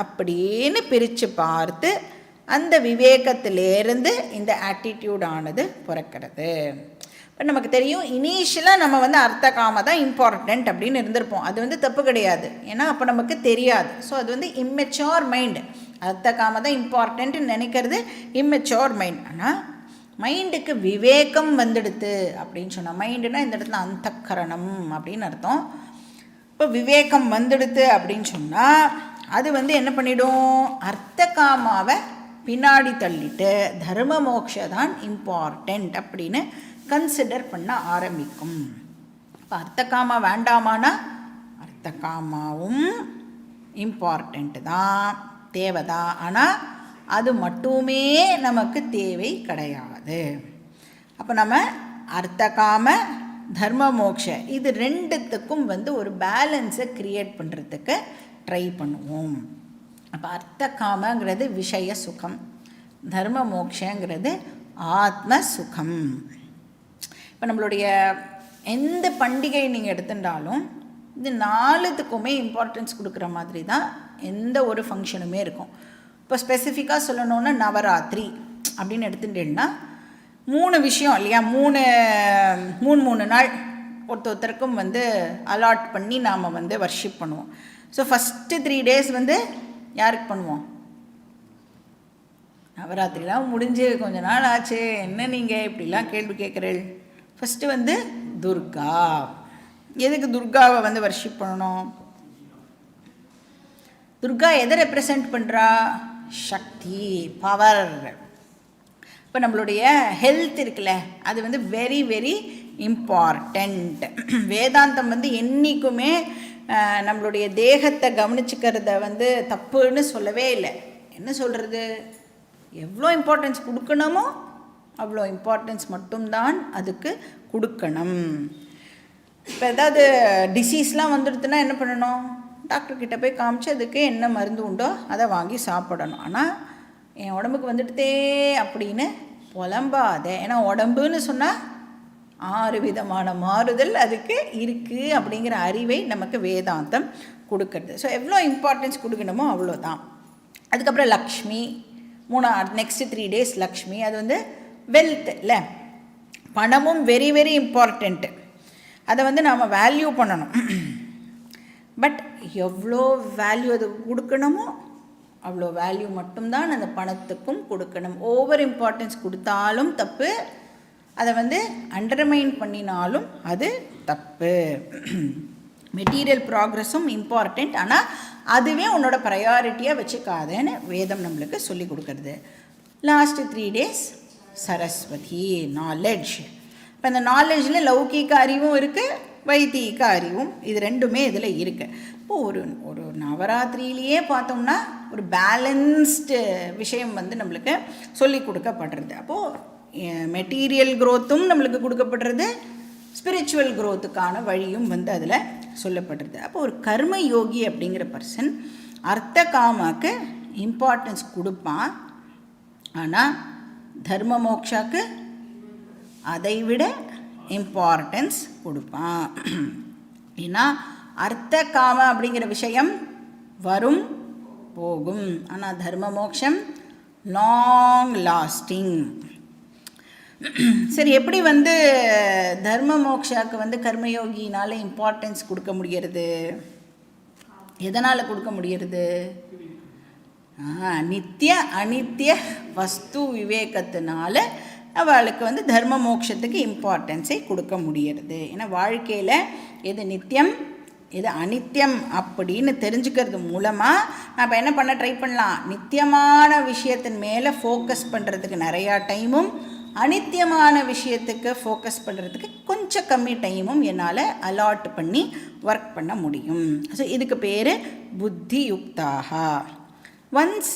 அப்படின்னு பிரித்து பார்த்து அந்த விவேகத்திலேருந்து இந்த ஆட்டிடியூடானது பிறக்கிறது. இப்போ நமக்கு தெரியும், இனிஷியலாக நம்ம வந்து அர்த்த காம தான் இம்பார்ட்டண்ட் அப்படின்னு இருந்திருப்போம். அது வந்து தப்பு கிடையாது, ஏன்னா அப்போ நமக்கு தெரியாது. ஸோ அது வந்து இம்மெச்சோர் மைண்டு. அர்த்த காம தான் இம்பார்ட்டன்ட்னு நினைக்கிறது இம்மெச்சோர் மைண்ட். ஆனால் மைண்டுக்கு விவேகம் வந்துடுது அப்படின்னு சொன்னால், மைண்டுனா இந்த இடத்துல அந்தக்கரணம் அப்படின்னு அர்த்தம். இப்போ விவேகம் வந்துடுது அப்படின்னு சொன்னால் அது வந்து என்ன பண்ணிடும், அர்த்த காமாவை பின்னாடி தள்ளிட்டு தர்ம மோக்ஷ தான் இம்பார்ட்டண்ட் அப்படின்னு கன்சிடர் பண்ண ஆரம்பிக்கும். இப்போ அர்த்த காமா வேண்டாமானா அர்த்த காமாவும் இம்பார்ட்டண்ட்டு தான், தேவைதான். ஆனால் அது மட்டுமே நமக்கு தேவை கிடையாது. அப்போ நம்ம அர்த்த காம தர்ம மோக்ஷ இது ரெண்டுத்துக்கும் வந்து ஒரு பேலன்ஸை க்ரியேட் பண்ணுறதுக்கு ட்ரை பண்ணுவோம். அப்போ அர்த்த காமங்கிறது விஷய சுகம், தர்ம மோக்ஷங்கிறது ஆத்ம சுகம். இப்போ நம்மளுடைய எந்த பண்டிகை நீங்கள் எடுத்துட்டாலும் இது நாலுத்துக்குமே இம்பார்ட்டன்ஸ் கொடுக்குற மாதிரி தான் எந்த ஒரு ஃபங்க்ஷனுமே இருக்கும். இப்போ ஸ்பெசிஃபிக்காக சொல்லணுன்னா நவராத்திரி அப்படின்னு எடுத்துட்டேன்னா 3 விஷயம் இல்லையா, மூணு நாள் ஒருத்தருக்கும் வந்து அலாட் பண்ணி நாம் வந்து வர்ஷிப் பண்ணுவோம். ஸோ ஃபஸ்ட்டு 3 days வந்து யாருக்கு பண்ணுவோம், நவராத்திரிலாம் முடிஞ்சு கொஞ்ச நாள் ஆச்சு, என்ன நீங்கள் இப்படிலாம் கேள்வி கேட்குறீள். ஃபஸ்ட்டு வந்து துர்கா. எதுக்கு துர்காவை வந்து வர்ஷிப் பண்ணணும், துர்கா எதை ரெப்ரசன்ட் பண்ணுறா, சக்தி, பவர். இப்போ நம்மளுடைய ஹெல்த் இருக்குல்ல அது வந்து வெரி வெரி இம்பார்ட்டண்ட். வேதாந்தம் வந்து என்றைக்குமே நம்மளுடைய தேகத்தை கவனிச்சுக்கிறத வந்து தப்புன்னு சொல்லவே இல்லை. என்ன சொல்கிறது, எவ்வளோ இம்பார்ட்டன்ஸ் கொடுக்கணுமோ அவ்வளோ இம்பார்ட்டன்ஸ் மட்டும்தான் அதுக்கு கொடுக்கணும். இப்போ ஏதாவது டிசீஸ்லாம் வந்துடுதுன்னா என்ன பண்ணணும், டாக்டர்கிட்ட போய் காமிச்சு அதுக்கு என்ன மருந்து உண்டோ அதை வாங்கி சாப்பிடணும். ஆனால் என் உடம்புக்கு வந்துடுதே அப்படின்னு புலம்பாத. ஏன்னா உடம்புன்னு சொன்னால் 6 விதமான மாறுதல் அதுக்கு இருக்குது அப்படிங்கிற அறிவை நமக்கு வேதாந்தம் கொடுக்கறது. ஸோ எவ்வளோ இம்பார்ட்டன்ஸ் கொடுக்கணுமோ அவ்வளோதான். அதுக்கப்புறம் லக்ஷ்மி, நெக்ஸ்ட்டு 3 days லக்ஷ்மி. அது வந்து வெல்த் இல்லை, பணமும் வெரி வெரி இம்பார்ட்டண்ட்டு. அதை வந்து நாம் வேல்யூ பண்ணணும். பட் எவ்வளோ வேல்யூ அதுக்கு கொடுக்கணுமோ அவ்வளோ வேல்யூ மட்டும்தான் அந்த பணத்துக்கும் கொடுக்கணும். ஓவர் இம்பார்ட்டன்ஸ் கொடுத்தாலும் தப்பு, அதை வந்து அண்டர்மைன் பண்ணினாலும் அது தப்பு. மெட்டீரியல் ப்ராக்ரஸும் இம்பார்ட்டண்ட், ஆனால் அதுவே உன்னோட ப்ரையாரிட்டியாக வச்சுக்காதேன்னு வேதம் நம்மளுக்கு சொல்லி கொடுக்குறது. Last 3 days Saraswati, knowledge. இப்போ அந்த நாலெட்ஜில் லௌகீக அறிவும் இருக்குது, வைதீக அறிவும், இது ரெண்டுமே இதில் இருக்குது. இப்போது ஒரு நவராத்திரியிலேயே பார்த்தோம்னா ஒரு பேலன்ஸ்டு விஷயம் வந்து நம்மளுக்கு சொல்லி கொடுக்கப்படுறது. அப்போது மெட்டீரியல் க்ரோத்தும் நம்மளுக்கு கொடுக்கப்படுறது, ஸ்பிரிச்சுவல் க்ரோத்துக்கான வழியும் வந்து அதில் சொல்லப்படுறது. அப்போ ஒரு கர்ம யோகி அப்படிங்கிற பர்சன் அர்த்த காமாக்கு இம்பார்ட்டன்ஸ் கொடுப்பான், ஆனால் தர்ம மோக்ஷாக்கு அதை விட இம்பார்ட்டன்ஸ் கொடுப்பான். ஏன்னா அர்த்த காம அப்படிங்கிற விஷயம் வரும் போகும், ஆனால் தர்ம மோக்ஷம் லாங் லாஸ்டிங். சரி, எப்படி வந்து தர்ம மோக்ஷாக்கு வந்து கர்மயோகினால இம்பார்ட்டன்ஸ் கொடுக்க முடியறது, எதனால் கொடுக்க முடியறது, நித்திய அனித்திய வஸ்து விவேகத்தினால அவளுக்கு வந்து தர்ம மோக்ஷத்துக்கு இம்பார்ட்டன்ஸை கொடுக்க முடியறது. ஏன்னா வாழ்க்கையில் எது நித்தியம் எது அனித்தியம் அப்படின்னு தெரிஞ்சுக்கிறது மூலமாக நம்ம என்ன பண்ண ட்ரை பண்ணலாம், நித்தியமான விஷயத்தின் மேலே ஃபோக்கஸ் பண்ணுறதுக்கு நிறையா டைமும், அனித்தியமான விஷயத்துக்கு ஃபோக்கஸ் பண்ணுறதுக்கு கொஞ்சம் கம்மி டைமும் என்னால் அலாட் பண்ணி ஒர்க் பண்ண முடியும். ஸோ இதுக்கு பேர் புத்தி யுக்தாக. ஒன்ஸ்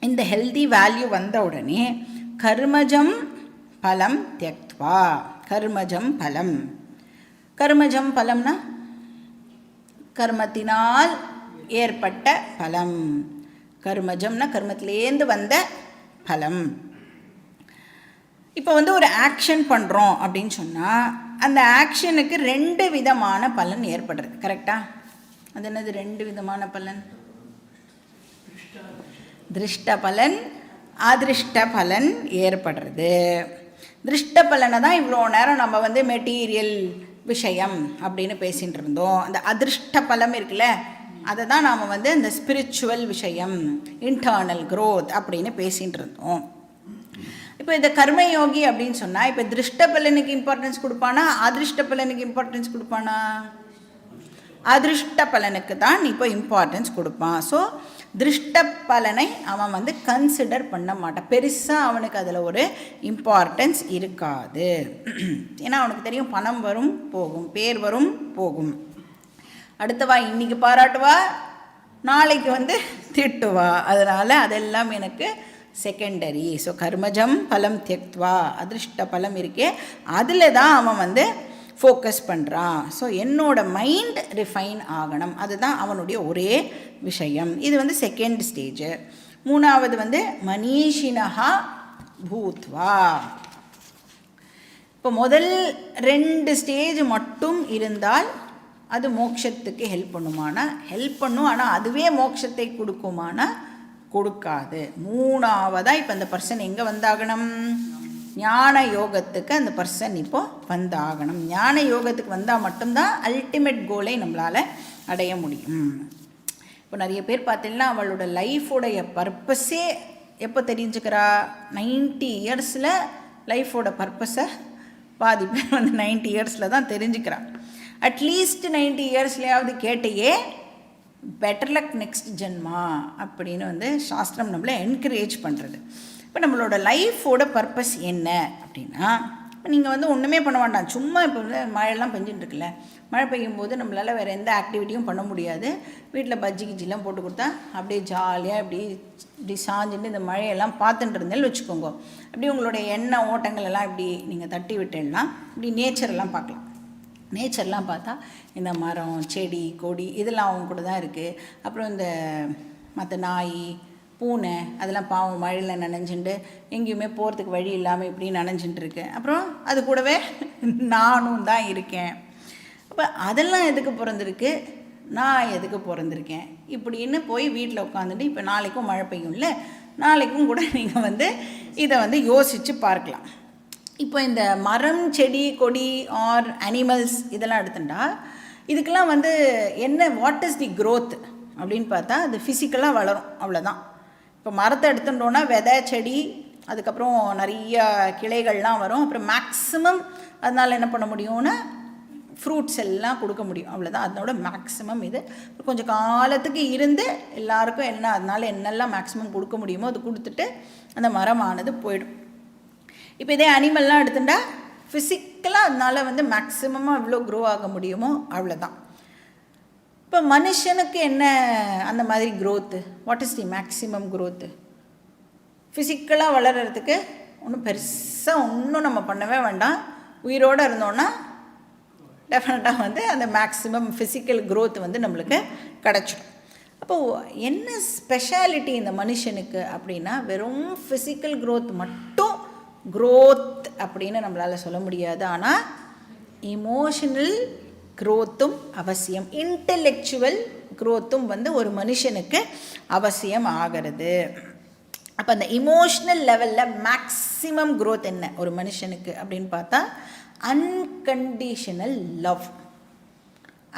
இந்த ஹெல்தி வேல்யூ வந்த உடனே கர்மஜம் பலம் தியக்த்வா, கர்மஜம் பலம். கர்மஜம் பலம்னா கர்மத்தினால் ஏற்பட்ட பலம். கர்மஜம்னா கர்மத்திலேருந்து வந்த பலம். இப்போ வந்து ஒரு ஆக்ஷன் பண்ணுறோம் அப்படின்னு சொன்னால் அந்த ஆக்ஷனுக்கு 2 விதமான பலன் ஏற்படுறது. கரெக்டாக? அது என்னது 2 விதமான பலன்? திருஷ்ட பலன், அதிருஷ்ட பலன் ஏற்படுறது. திருஷ்ட பலனை தான் இவ்வளோ நேரம் நம்ம வந்து மெட்டீரியல் விஷயம் அப்படின்னு பேசிகிட்டு இருந்தோம். அந்த அதிருஷ்ட பலம் இருக்குல்ல, அதை தான் நாம் வந்து இந்த ஸ்பிரிச்சுவல் விஷயம், இன்டர்னல் க்ரோத் அப்படின்னு பேசிகிட்டு இருந்தோம். இப்போ இந்த கர்மயோகி அப்படின்னு சொன்னால் இப்போ திருஷ்ட பலனுக்கு இம்பார்ட்டன்ஸ் கொடுப்பானா அதிருஷ்ட பலனுக்கு இம்பார்ட்டன்ஸ் கொடுப்பானா? அதிருஷ்ட பலனுக்கு தான் இப்போ இம்பார்ட்டன்ஸ் கொடுப்பான். ஸோ திருஷ்ட பலனை அவன் வந்து கன்சிடர் பண்ண மாட்டான். பெருசாக அவனுக்கு அதில் ஒரு இம்பார்ட்டன்ஸ் இருக்காது. ஏன்னா அவனுக்கு தெரியும் பணம் வரும் போகும், பேர் வரும் போகும், அடுத்தவா இன்றைக்கி பாராட்டுவா நாளைக்கு வந்து திட்டுவா, அதனால் அதெல்லாம் எனக்கு செகண்டரி. ஸோ கர்மஜம் பலம் தியக்த்வா, அதிருஷ்ட பலம் இருக்கே அதில் தான் அவன் வந்து ஃபோக்கஸ் பண்ணுறான். ஸோ என்னோட மைண்ட் ரிஃபைன் ஆகணும், அதுதான் அவனுடைய ஒரே விஷயம். இது வந்து செகண்ட் ஸ்டேஜு. மூணாவது வந்து மனிஷினஹா பூத்வா. இப்போ முதல் 2 ஸ்டேஜ் மட்டும் இருந்தால் அது மோட்சத்துக்கு ஹெல்ப் பண்ணுமானா ஹெல்ப் பண்ணும், ஆனால் அதுவே மோட்சத்தை கொடுக்குமானா கொடுக்காது. மூணாவதாக இப்போ அந்த பர்சன் எங்கே வந்தாகணும்? ஞான யோகத்துக்கு அந்த பர்சன் இப்போது வந்தாகணும். ஞான யோகத்துக்கு வந்தால் மட்டும்தான் அல்டிமேட் கோலை நம்மளால் அடைய முடியும். இப்போ நிறைய பேர் பார்த்தீங்கன்னா அவளோட லைஃபோடைய பர்பஸே எப்போ தெரிஞ்சுக்கிறா? 90 இயர்ஸில் லைஃபோட பர்பஸை பாதி பேர் வந்து 90 இயர்ஸில் தான் தெரிஞ்சுக்கிறா. அட்லீஸ்ட் 90 இயர்ஸ்லையாவது கேட்டையே பெட்டர் லக் நெக்ஸ்ட் ஜென்மா அப்படின்னு வந்து சாஸ்திரம் நம்மளை என்கரேஜ் பண்ணுறது. இப்போ நம்மளோட லைஃபோட பர்பஸ் என்ன அப்படின்னா, இப்போ நீங்கள் வந்து ஒன்றுமே பண்ண வேண்டாம், சும்மா இப்போ வந்து மழையெல்லாம் பெஞ்சுட்டுருக்குல்ல, மழை பெய்யும் போது நம்மளால் வேறு எந்த ஆக்டிவிட்டியும் பண்ண முடியாது. வீட்டில் பஜ்ஜி கிஜிலாம் போட்டு கொடுத்தா அப்படியே ஜாலியாக இப்படி சாஞ்சுட்டு இந்த மழையெல்லாம் பார்த்துட்டு இருந்தேன்னு வச்சுக்கோங்க. அப்படி உங்களுடைய எண்ணெய் ஓட்டங்கள் எல்லாம் இப்படி நீங்கள் தட்டி விட்டேன்னா இப்படி நேச்சரெல்லாம் பார்க்கலாம். நேச்சர்லாம் பார்த்தா இந்த மரம் செடி கொடி இதெல்லாம் அவங்க கூட தான் இருக்குது. அப்புறம் இந்த மற்ற நாய் பூனை அதெல்லாம் பாவம் மழையில் நனைஞ்சுட்டு எங்கேயுமே போகிறதுக்கு வழி இல்லாமல் இப்படி நனைஞ்சுட்டுருக்கு. அப்புறம் அது கூடவே நானும் தான் இருக்கேன். அப்போ அதெல்லாம் எதுக்கு பிறந்திருக்கு, நான் எதுக்கு பிறந்திருக்கேன் இப்படின்னு போய் வீட்டில் உட்காந்துட்டு இப்போ நாளைக்கும் மழை பெய்யும்ல, நாளைக்கும் கூட நீங்கள் வந்து இதை வந்து யோசித்து பார்க்கலாம். இப்போ இந்த மரம் செடி கொடி ஆர் அனிமல்ஸ் இதெல்லாம் எடுத்துட்டா இதுக்கெல்லாம் வந்து என்ன வாட் இஸ் தி க்ரோத் அப்படின்னு பார்த்தா அது ஃபிசிக்கலாக வளரும், அவ்வளோதான். இப்போ மரத்தை எடுத்துட்டோன்னா விதை செடி அதுக்கப்புறம் நிறைய கிளைகள்லாம் வரும். அப்புறம் மேக்ஸிமம் அதனால் என்ன பண்ண முடியும்னா ஃப்ரூட்ஸ் எல்லாம் கொடுக்க முடியும், அவ்வளோதான். அதனோட மேக்ஸிமம் இது கொஞ்சம் காலத்துக்கு இருந்து எல்லாருக்கும் என்ன அதனால் என்னெல்லாம் மேக்ஸிமம் கொடுக்க முடியுமோ அது கொடுத்துட்டு அந்த மரமானது போயிடும். இப்போ இதே அனிமல்லாம் எடுத்துட்டா ஃபிசிக்கலாக அதனால் வந்து மேக்ஸிமமாக எவ்வளோ க்ரோ ஆக முடியுமோ அவ்வளோதான். இப்போ மனுஷனுக்கு என்ன அந்த மாதிரி growth, what is the maximum growth? ஃபிசிக்கலாக வளர்கிறதுக்கு ஒன்றும் பெருசாக ஒன்றும் நம்ம பண்ணவே வேண்டாம். உயிரோடு இருந்தோன்னா டெஃபினட்டாக வந்து அந்த மேக்ஸிமம் ஃபிசிக்கல் க்ரோத் வந்து நம்மளுக்கு கிடச்சிடும். அப்போது என்ன ஸ்பெஷாலிட்டி இந்த மனுஷனுக்கு அப்படின்னா வெறும் ஃபிசிக்கல் க்ரோத் மட்டும் க்ரோத் அப்படின்னு நம்மளால் சொல்ல முடியாது. ஆனால் இமோஷனல் க்ரோத்தும் அவசியம், இன்டெலெக்சுவல் க்ரோத்தும் வந்து ஒரு மனுஷனுக்கு அவசியம் ஆகிறது. அப்போ அந்த இமோஷ்னல் லெவலில் மேக்ஸிமம் க்ரோத் என்ன ஒரு மனுஷனுக்கு அப்படின்னு பார்த்தா அன்கண்டிஷனல் லவ்.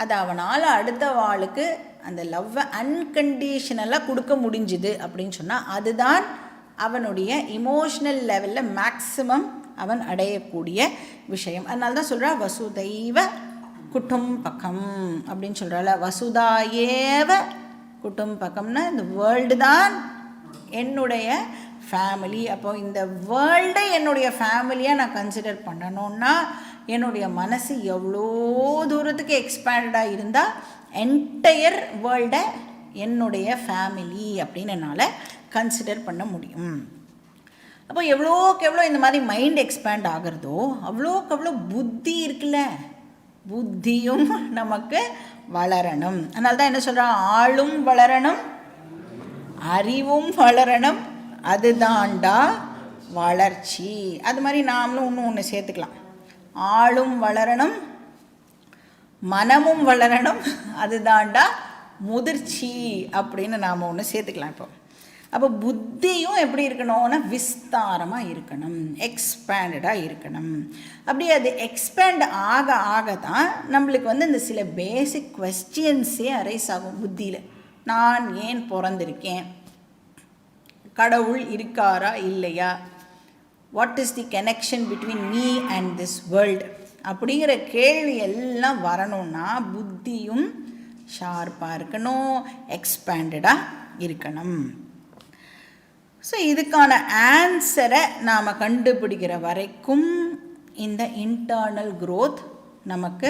அது அவனால் அடுத்த வாளுக்கு அந்த லவ்வை அன்கண்டிஷனலாக கொடுக்க முடிஞ்சுது அப்படின்னு சொன்னால் அதுதான் அவனுடைய இமோஷ்னல் லெவலில் மேக்ஸிமம் அவன் அடையக்கூடிய விஷயம். அதனால தான் சொல்கிறா வசுதைவ குடும்பகம் அப்படின்னு சொல்கிறாள். வசுதாயேவ குடும்பகம்னா இந்த வேர்ல்டு தான் என்னுடைய ஃபேமிலி. அப்போ இந்த வேர்ல்டை என்னுடைய ஃபேமிலியாக நான் கன்சிடர் பண்ணணுன்னா என்னுடைய மனசு எவ்வளோ தூரத்துக்கு எக்ஸ்பேண்டடாக இருந்தால் என்டையர் வேர்ல்டை என்னுடைய ஃபேமிலி அப்படின்னு என்னால் கன்சிடர் பண்ண முடியும். அப்போ எவ்வளோக்கு எவ்வளோ இந்த மாதிரி மைண்ட் எக்ஸ்பேண்ட் ஆகிறதோ அவ்வளோக்கு அவ்வளோ புத்தி இருக்குல்ல, புத்தியும் நமக்கு வளரணும். அதனால தான் என்ன சொல்கிறான், ஆளும் வளரணும் அறிவும் வளரணும் அதுதான்டா வளர்ச்சி. அது மாதிரி நாமளும் இன்னும் ஒன்று சேர்த்துக்கலாம், ஆளும் வளரணும் மனமும் வளரணும் அதுதான்டா முதிர்ச்சி அப்படின்னு நாம் ஒன்று சேர்த்துக்கலாம். இப்போ அப்போ புத்தியும் எப்படி இருக்கணும்னா விஸ்தாரமாக இருக்கணும், எக்ஸ்பேண்டடாக இருக்கணும். அப்படி அது எக்ஸ்பேண்ட் ஆக ஆக தான் நம்மளுக்கு வந்து இந்த சில பேசிக் கொஸ்டின்ஸே அரைஸ் ஆகும் புத்தியில். நான் ஏன் பிறந்திருக்கேன், கடவுள் இருக்காரா இல்லையா, what is the connection between me and this world அப்படிங்கிற கேள்வி எல்லாம் வரணும்னா புத்தியும் ஷார்ப்பாக இருக்கணும், எக்ஸ்பேண்டடாக இருக்கணும். ஸோ இதுக்கான ஆன்சரை நாம் கண்டுபிடிக்கிற வரைக்கும் இந்த இன்டர்னல் க்ரோத் நமக்கு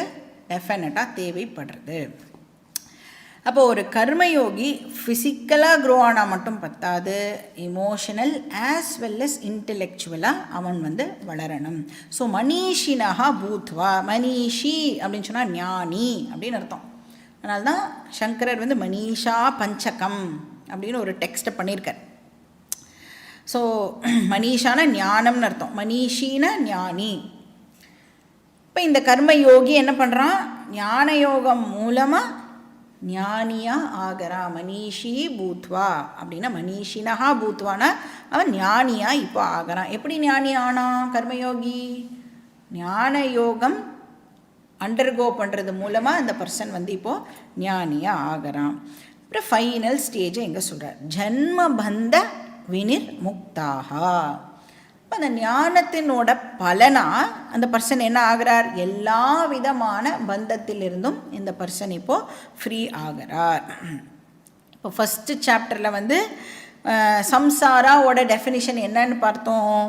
டெஃபினட்டாக தேவைப்படுறது. அப்போ ஒரு கர்மயோகி ஃபிசிக்கலாக க்ரோ ஆனால் மட்டும் பத்தாது, இமோஷனல் ஆஸ் வெல் அஸ் இன்டெலெக்சுவலாக அவன் வளரணும். ஸோ மனிஷினஹா பூத்வா, மனிஷி அப்படின்னு சொன்னால் ஞானி அப்படின்னு அர்த்தம். அதனால தான் சங்கரர் மனிஷா பஞ்சகம் அப்படின்னு ஒரு டெக்ஸ்ட்டை பண்ணியிருக்கார். ஸோ மனிஷான ஞானம்னு அர்த்தம், மனிஷின ஞானி. இப்போ இந்த கர்மயோகி என்ன பண்ணுறான், ஞான யோகம் மூலமாக ஞானியாக ஆகிறான். மனிஷி பூத்வா அப்படின்னா மனிஷினஹா பூத்வானா அவன் ஞானியாக இப்போ ஆகிறான். எப்படி ஞானி ஆனான் கர்மயோகி? ஞான யோகம் அண்டர்கோ பண்ணுறது மூலமாக அந்த பர்சன் இப்போது ஞானியாக ஆகிறான். அப்புறம் ஃபைனல் ஸ்டேஜை எங்கே சொல்கிறார், ஜன்மபந்த வினிர் முக்தாகா. இப்போ அந்த ஞானத்தினோட பலனாக அந்த பர்சன் என்ன ஆகிறார், எல்லா விதமான பந்தத்திலிருந்தும் இந்த பர்சன் இப்போது ஃப்ரீ ஆகிறார். இப்போ ஃபஸ்ட்டு சாப்டரில் சம்சாராவோட டெஃபினிஷன் என்னன்னு பார்த்தோம்.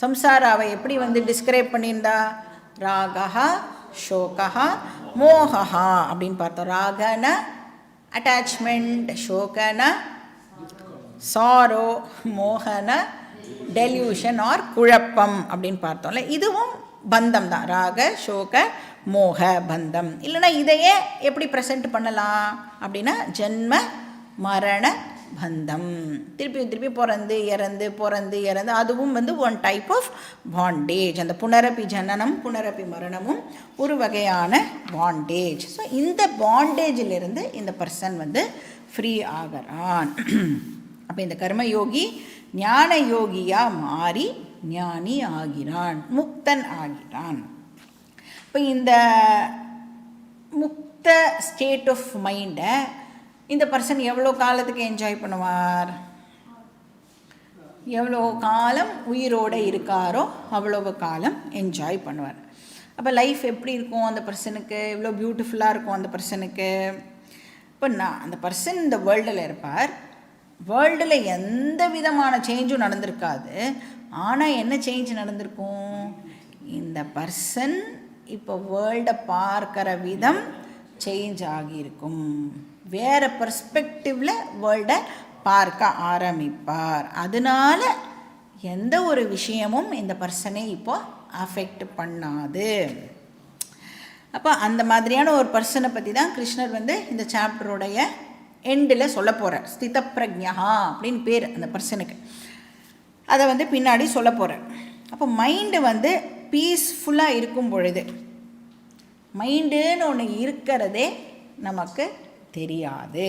சம்சாராவை எப்படி டிஸ்கிரைப் பண்ணியிருந்தா, ராகா ஷோகா மோகா அப்படின்னு பார்த்தோம். ராகன அட்டாச்மெண்ட், ஷோகன சாரோ, மோகன டெல்யூஷன் ஆர் குழப்பம் அப்படின்னு பார்த்தோம்ல. இதுவும் பந்தம் தான், ராக சோக மோக பந்தம். இல்லைனா இதையே எப்படி ப்ரெசென்ட் பண்ணலாம் அப்படின்னா ஜென்ம மரண பந்தம். திருப்பி பிறந்து இறந்து அதுவும் ஒன் டைப் ஆஃப் பாண்டேஜ். அந்த புனரப்பி ஜனனம் புனரப்பி மரணமும் ஒரு வகையான பாண்டேஜ். ஸோ இந்த பாண்டேஜிலிருந்து இந்த பர்சன் ஃப்ரீ ஆகிறான். அப்போ இந்த கர்மயோகி ஞான யோகியாக மாறி ஞானி ஆகிறான், முக்தன் ஆகிறான். இப்போ இந்த முக்த ஸ்டேட் ஆஃப் மைண்டை இந்த பர்சன் எவ்வளோ காலத்துக்கு என்ஜாய் பண்ணுவார், எவ்வளோ காலம் உயிரோடு இருக்காரோ அவ்வளோ காலம் என்ஜாய் பண்ணுவார். அப்போ லைஃப் எப்படி இருக்கும் அந்த பர்சனுக்கு, எவ்வளோ பியூட்டிஃபுல்லாக இருக்கும் அந்த பர்சனுக்கு. இப்போ அந்த பர்சன் இந்த வேர்ல்டில் இருப்பார், வேர்ல்டில் எந்த விதமான சேஞ்சும் நடந்திருக்காது. ஆனால் என்ன சேஞ்ச் நடந்திருக்கும், இந்த பர்சன் இப்போ வேர்ல்டை பார்க்குற விதம் சேஞ்ச் ஆகியிருக்கும். வேறு பர்ஸ்பெக்டிவில் வேர்ல்டை பார்க்க ஆரம்பிப்பார். அதனால எந்த ஒரு விஷயமும் இந்த பர்சனை இப்போ அஃபெக்ட் பண்ணாது. அப்போ அந்த மாதிரியான ஒரு பர்சனை பற்றி தான் கிருஷ்ணர் இந்த சாப்டருடைய எண்டில் சொல்ல போகிறார். ஸ்தித பிரக்ஞா அப்படின்னு பேர் அந்த பர்சனுக்கு. அதை பின்னாடி சொல்ல போகிறார். அப்போ மைண்டு பீஸ்ஃபுல்லாக இருக்கும் பொழுது, மைண்டுன்னு ஒன்று இருக்கிறதே நமக்கு தெரியாது.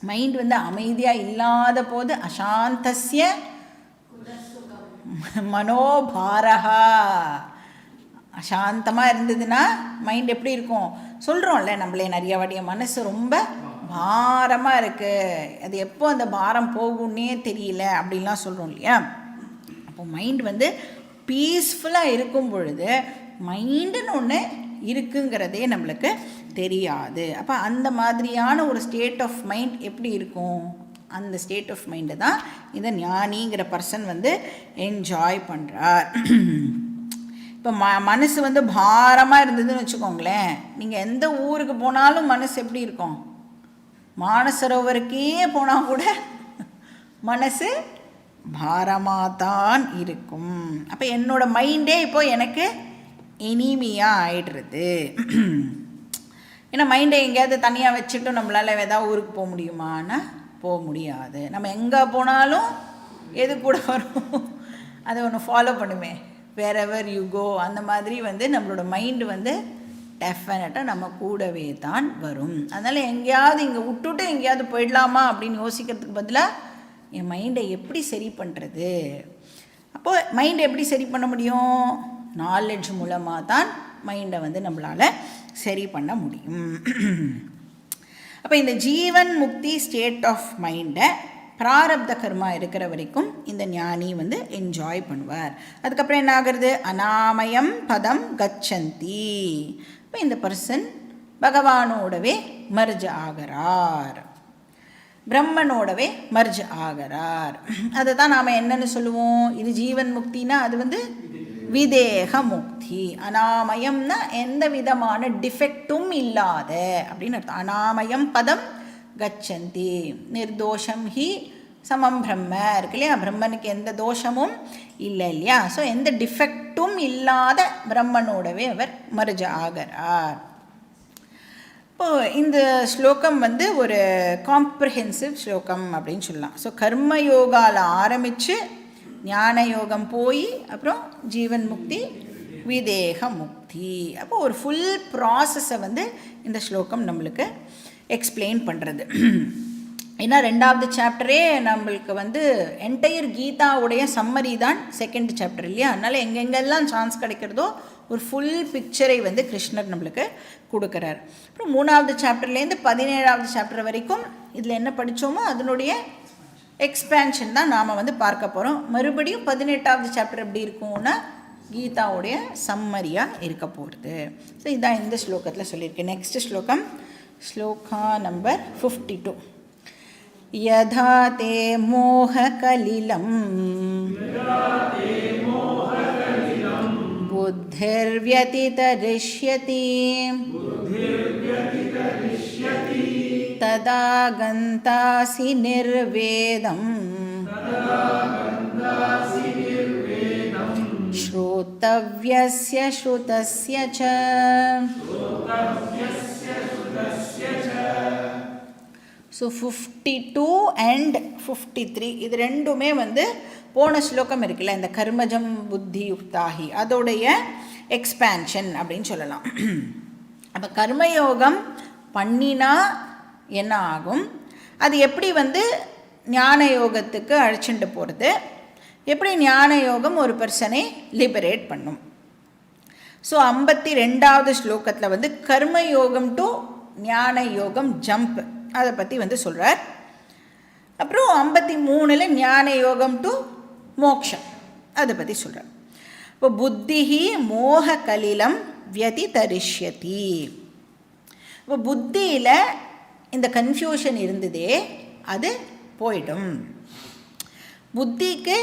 மைண்ட் அமைதியாக இல்லாத போது அசாந்தஸ்ய மனோபாரஹா. அசாந்தமாக இருந்ததுன்னா மைண்ட் எப்படி இருக்கும், சொல்கிறோம்ல நம்மளே நிறைய வாட்டிய, மனசு ரொம்ப பாரமாக இருக்குது, அது எப்போ அந்த பாரம் போகும்னே தெரியல அப்படின்லாம் சொல்கிறோம் இல்லையா. அப்போ மைண்ட் பீஸ்ஃபுல்லாக இருக்கும் பொழுது மைண்டுன்னு ஒன்று இருக்குங்கிறதே நம்மளுக்கு தெரியாது. அப்போ அந்த மாதிரியான ஒரு ஸ்டேட் ஆஃப் மைண்ட் எப்படி இருக்கும், அந்த ஸ்டேட் ஆஃப் மைண்டு தான் இந்த ஞானிங்கிற பர்சன் என்ஜாய் பண்ணுறார். இப்போ மனசு பாரமாக இருந்ததுன்னு வச்சுக்கோங்களேன், நீங்கள் எந்த ஊருக்கு போனாலும் மனசு எப்படி இருக்கும், மானசரோவருக்கே போனால் கூட மனசு பாரமாக தான் இருக்கும். அப்போ என்னோடய மைண்டே இப்போ எனக்கு இனிமையாக ஆயிடுறது. ஏன்னா மைண்டை எங்கேயாவது தனியாக வச்சுட்டு நம்மளால் ஏதாவது ஊருக்கு போக முடியுமான்னா போக முடியாது. நம்ம எங்கே போனாலும் எது கூட வரும், அதை ஒன்று ஃபாலோ பண்ணுமே, வேறெவர் யூ கோ. அந்த மாதிரி நம்மளோட மைண்டு டெஃபினட்டாக நம்ம கூடவே தான் வரும். அதனால் எங்கேயாவது இங்கே விட்டுட்டு எங்கேயாவது போயிடலாமா அப்படின்னு யோசிக்கிறதுக்கு பதிலாக என் மைண்டை எப்படி சரி பண்ணுறது. அப்போது மைண்டை எப்படி சரி பண்ண முடியும், நாலெட்ஜ் மூலமாக தான் மைண்டை நம்மளால் சரி பண்ண முடியும். அப்போ இந்த ஜீவன் முக்தி ஸ்டேட் ஆஃப் மைண்டை பிராரப்த கர்மா இருக்கிற வரைக்கும் இந்த ஞானி என்ஜாய் பண்ணுவார். அதுக்கப்புறம் என்ன ஆகிறது, அனாமயம் பதம் கச்சந்தி. இப்போ இந்த பர்சன் பகவானோடவே மர்ஜ் ஆகிறார், பிரம்மனோடவே மர்ஜ் ஆகிறார். அதை தான் நாம் என்னன்னு சொல்லுவோம், இது ஜீவன் முக்தினா அது விதேக முக்தி. அனாமயம்னா எந்த விதமான டிஃபெக்டும் இல்லாத அப்படின்னு அர்த்தம். அனாமயம் பதம் கச்சந்தி, நிர்தோஷம் ஹி சமம் பிரம்ம இருக்கு இல்லையா, பிரம்மனுக்கு எந்த தோஷமும் இல்லை இல்லையா. ஸோ எந்த டிஃபெக்டும் இல்லாத பிரம்மனோடவே அவர் மர்ஜ் ஆகிறார். இப்போது இந்த ஸ்லோகம் ஒரு காம்ப்ரிஹென்சிவ் ஸ்லோகம் அப்படின்னு சொல்லலாம். ஸோ கர்மயோகாவில் ஆரம்பித்து ஞான யோகம் போய் அப்புறம் ஜீவன் முக்தி, விதேக முக்தி. அப்போது ஒரு ஃபுல் ப்ராசஸை இந்த ஸ்லோகம் நம்மளுக்கு எக்ஸ்பிளைன் பண்ணுறது. ஏன்னா 2வது சாப்டரே நம்மளுக்கு என்டையர் கீதாவுடைய சம்மரி தான் 2nd சாப்டர் இல்லையா. அதனால் எங்கெங்கெல்லாம் சான்ஸ் கிடைக்கிறதோ ஒரு ஃபுல் பிக்சரை கிருஷ்ணர் நம்மளுக்கு கொடுக்குறார். அப்புறம் 3வது சாப்டர்லேருந்து 17வது சாப்டர் வரைக்கும் இதில் என்ன படித்தோமோ அதனுடைய எக்ஸ்பேன்ஷன் தான் நாம் பார்க்க போகிறோம். மறுபடியும் 18வது சாப்டர் எப்படி இருக்கும்னா கீதாவுடைய சம்மரியாக இருக்க போகிறது. ஸோ இதான் இந்த ஸ்லோகத்தில் சொல்லியிருக்கேன். நெக்ஸ்ட் ஸ்லோகம், ஸ்லோகா நம்பர் 52. யதா தே மோககலிலம் புத்திர்வ்யதிதரிஷ்யதி ததா கந்தாசி நிர்வேதம் ஸ்ரோதவ்யஸ்ய ஸ்ருதஸ்ய ச. ஸோ 52 and 53 இது ரெண்டுமே போன ஸ்லோகம் இருக்குல்ல, இந்த கர்மஜம் புத்தி யுக்தாகி அதோடைய எக்ஸ்பேன்ஷன் அப்படின்னு சொல்லலாம். அப்போ கர்மயோகம் பண்ணினா என்ன ஆகும், அது எப்படி ஞான யோகத்துக்கு அழைச்சிட்டு போகிறது, எப்படி ஞான யோகம் ஒரு பர்சனை லிபரேட் பண்ணும். ஸோ 52வது ஸ்லோகத்தில் கர்மயோகம் டு ஞான யோகம் ஜம்ப் அதை பற்றி சொல்கிறார். அப்புறம் 53ல் ஞான யோகம் டு மோக்ஷம் அதை பற்றி சொல்கிறார். இப்போ புத்திஹி மோக கலிலம் வியதிதரிஷ்யதி. இப்போ புத்தியில் இந்த கன்ஃபியூஷன் இருந்ததே அது போயிடும். புத்திக்கு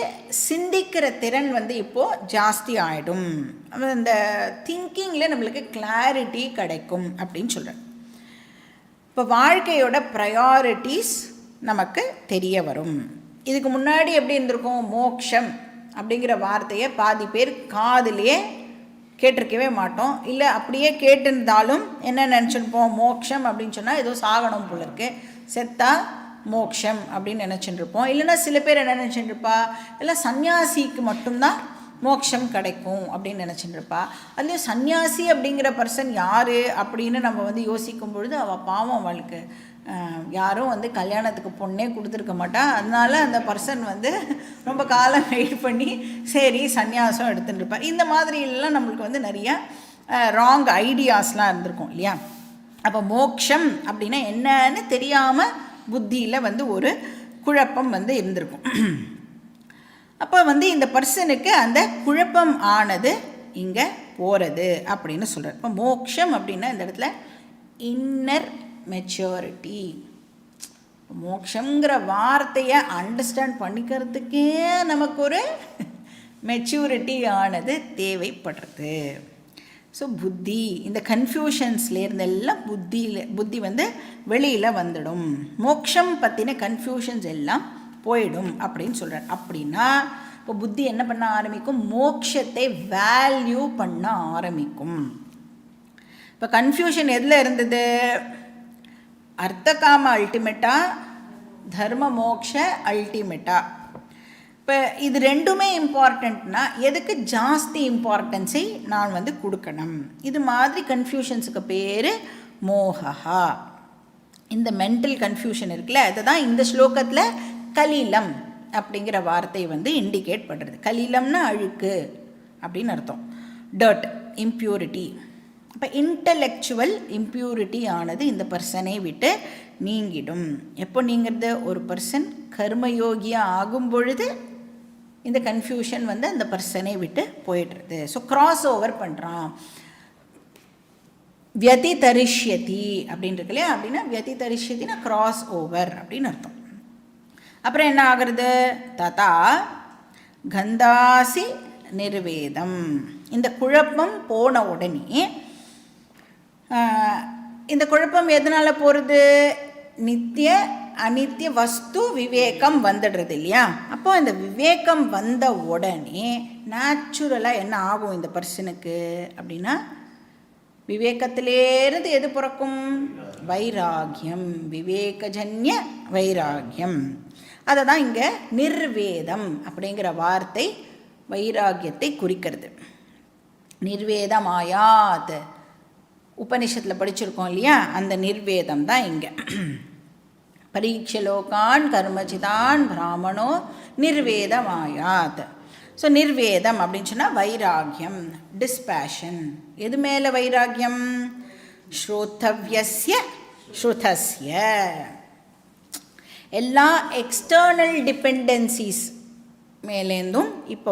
சிந்திக்கிற திறன் இப்போது ஜாஸ்தி ஆகிடும். அந்த திங்கிங்கில் நம்மளுக்கு கிளாரிட்டி கிடைக்கும் அப்படின்னு சொல்கிறார். இப்போ வாழ்க்கையோட ப்ரையாரிட்டிஸ் நமக்கு தெரிய வரும். இதுக்கு முன்னாடி எப்படி இருந்திருக்கும், மோக்ஷம் அப்படிங்கிற வார்த்தையை பாதி பேர் காதிலேயே கேட்டிருக்கவே மாட்டோம். இல்லை அப்படியே கேட்டிருந்தாலும் என்ன நினச்சிருப்போம், மோக்ஷம் அப்படின்னு சொன்னால் ஏதோ சாகனம் போல இருக்கு, செத்தா மோக்ஷம் அப்படின்னு நினச்சிட்டுருப்போம். இல்லைன்னா சில பேர் என்ன நினச்சிட்டுருப்பா, இல்லை சன்னியாசிக்கு மட்டும்தான் மோக்ஷம் கிடைக்கும் அப்படின்னு நினச்சிட்டுருப்பா. அதுலேயும் சன்னியாசி அப்படிங்கிற பர்சன் யார் அப்படின்னு நம்ம யோசிக்கும் பொழுது அவள் பாவம், அவளுக்கு யாரும் கல்யாணத்துக்கு பொண்ணே கொடுத்துருக்க மாட்டா. அதனால அந்த பர்சன் ரொம்ப காலம் வெயிட் பண்ணி சரி சன்னியாசம் எடுத்துகிட்டு இருப்பார். இந்த மாதிரிலாம் நம்மளுக்கு நிறைய ராங் ஐடியாஸ்லாம் இருந்திருக்கும் இல்லையா. அப்போ மோக்ஷம் அப்படின்னா என்னன்னு தெரியாமல் புத்தியில் ஒரு குழப்பம் இருந்திருக்கும். அப்போ இந்த பர்சனுக்கு அந்த குழப்பம் ஆனது இங்கே போகிறது அப்படின்னு சொல்கிறார். இப்போ மோக்ஷம் அப்படின்னா இந்த இடத்துல இன்னர் மெச்சூரிட்டி. மோக்ஷங்கிற வார்த்தையை அண்டர்ஸ்டாண்ட் பண்ணிக்கிறதுக்கே நமக்கு ஒரு மெச்சூரிட்டி ஆனது தேவைப்படுறது. ஸோ புத்தி இந்த கன்ஃபியூஷன்ஸ்லேருந்தெல்லாம் புத்தி வெளியில் வந்துடும். மோக்ஷம் பற்றின கன்ஃபியூஷன்ஸ் எல்லாம் போயிடும் அப்படின்னு சொல்கிறார். அப்படின்னா இப்போ புத்தி என்ன பண்ண ஆரம்பிக்கும், மோக்ஷத்தை வேல்யூ பண்ண ஆரம்பிக்கும். இப்போ கன்ஃபியூஷன் எதில் இருந்தது, அர்த்தகாம அல்டிமேட்டா, தர்ம மோக்ஷ அல்டிமேட்டா. இப்போ இது ரெண்டுமே இம்பார்ட்டண்ட்னா எதுக்கு ஜாஸ்தி இம்பார்ட்டன்ஸை நான் கொடுக்கணும். இது மாதிரி கன்ஃபியூஷன்ஸுக்கு பேர் மோகா. இந்த மென்டல் கன்ஃபியூஷன் இருக்குல்ல, அதை தான் இந்த ஸ்லோகத்தில் கலிலம் அப்படிங்கிற வார்த்தை இண்டிகேட் பண்ணுறது. கலிலம்னா அழுக்கு அப்படின்னு அர்த்தம், டர்ட், இம்ப்யூரிட்டி. அப்போ இன்டலெக்சுவல் இம்ப்யூரிட்டி ஆனது இந்த பர்சனை விட்டு நீங்கிடும். எப்போ நீங்கிறது, ஒரு பர்சன் கர்மயோகியாக ஆகும் பொழுது இந்த கன்ஃபியூஷன் அந்த பர்சனை விட்டு போயிடுறது. ஸோ கிராஸ் ஓவர் பண்ணுறான். வியதிதரிஷ்யதி அப்படின்னு இருக்கு இல்லையா. அப்படின்னா வியதிதரிஷ்யத்தினா கிராஸ் ஓவர் அப்படின்னு அர்த்தம். அப்புறம் என்ன ஆகுறது, ததா கந்தாசி நிர்வேதம். இந்த குழப்பம் போன உடனே, இந்த குழப்பம் எதனால் போகிறது, நித்திய அனித்திய வஸ்து விவேகம் வந்துடுறது இல்லையா. அப்போ இந்த விவேகம் வந்த உடனே நேச்சுரலாக என்ன ஆகும் இந்த பர்சனுக்கு அப்படின்னா, விவேகத்திலேருந்து எது பிறக்கும், வைராகியம், விவேகஜன்ய வைராகியம். அதை தான் இங்கே நிர்வேதம் அப்படிங்கிற வார்த்தை வைராகியத்தை குறிக்கிறது. நிர்வேதமாயாத் உபனிஷத்தில் படிச்சிருக்கோம் இல்லையா, அந்த நிர்வேதம் தான் இங்கே. பரீட்சலோகான் கர்மஜிதான் பிராமணோ நிர்வேதமாயாத். ஸோ நிர்வேதம் அப்படின்னு சொன்னால் வைராகியம், டிஸ்பேஷன். எது மேலே வைராகியம், ஸ்ரோத்தவ்யஸ்ய ஸ்ருதஸ்ய. எல்லா எக்ஸ்டர்னல் டிபெண்டன்சிஸ் மேலேருந்தும் இப்போ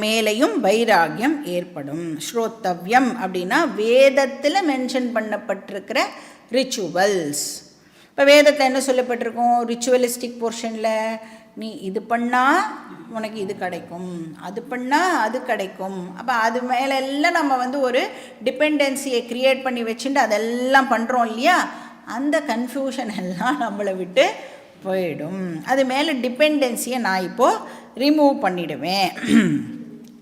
மேலேயும் வைராகியம் ஏற்படும். ஸ்ரோத்தவ்யம் அப்படின்னா வேதத்தில் மென்ஷன் பண்ணப்பட்டிருக்கிற ரிச்சுவல்ஸ். இப்போ வேதத்தில் என்ன சொல்லப்பட்டிருக்கோம், ரிச்சுவலிஸ்டிக் போர்ஷனில் நீ இது பண்ணால் உனக்கு இது கிடைக்கும், அது பண்ணால் அது கிடைக்கும். அப்போ அது மேலெல்லாம் நம்ம ஒரு டிபெண்டன்சியை க்ரியேட் பண்ணி வச்சுட்டு அதெல்லாம் பண்ணுறோம் இல்லையா. அந்த கன்ஃபியூஷன் எல்லாம் நம்மளை விட்டு போயிடும். அது மேலே டிபெண்டன்சியை நான் இப்போது ரிமூவ் பண்ணிவிடுவேன்.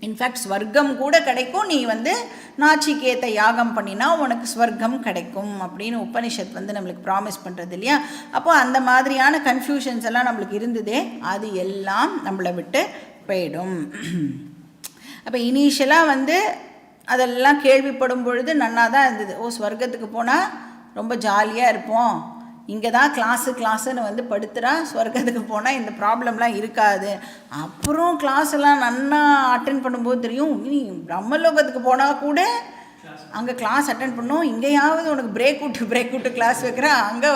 இன்ஃபேக்ட் ஸ்வர்க்கம் கூட கிடைக்கும், நீ நாச்சிகேத யாகம் பண்ணினா உனக்கு ஸ்வர்க்கம் கிடைக்கும் அப்படின்னு உபனிஷத் நம்மளுக்கு ப்ராமிஸ் பண்ணுறது இல்லையா. அப்போ அந்த மாதிரியான கன்ஃபியூஷன்ஸ் எல்லாம் நம்மளுக்கு இருந்ததே, அது எல்லாம் நம்மளை விட்டு போயிடும். அப்போ இனிஷியலாக அதெல்லாம் கேள்விப்படும் பொழுது நன்னா தான் இருந்தது. ஓ, ஸ்வர்க்கத்துக்கு போனால் ரொம்ப ஜாலியாக இருப்போம், இங்கே தான் கிளாஸுன்னு படுத்துகிறா, ஸ்வர்க்கத்துக்கு போனால் இந்த ப்ராப்ளம்லாம் இருக்காது. அப்புறம் கிளாஸ் எல்லாம் நன்னா அட்டென்ட் பண்ணும்போது தெரியும், நீ பிரம்மலோகத்துக்கு போனால் கூட அங்கே கிளாஸ் அட்டென்ட் பண்ணோம், இங்கேயாவது உனக்கு பிரேக் விட்டு கிளாஸ் வைக்கிறா. அங்கே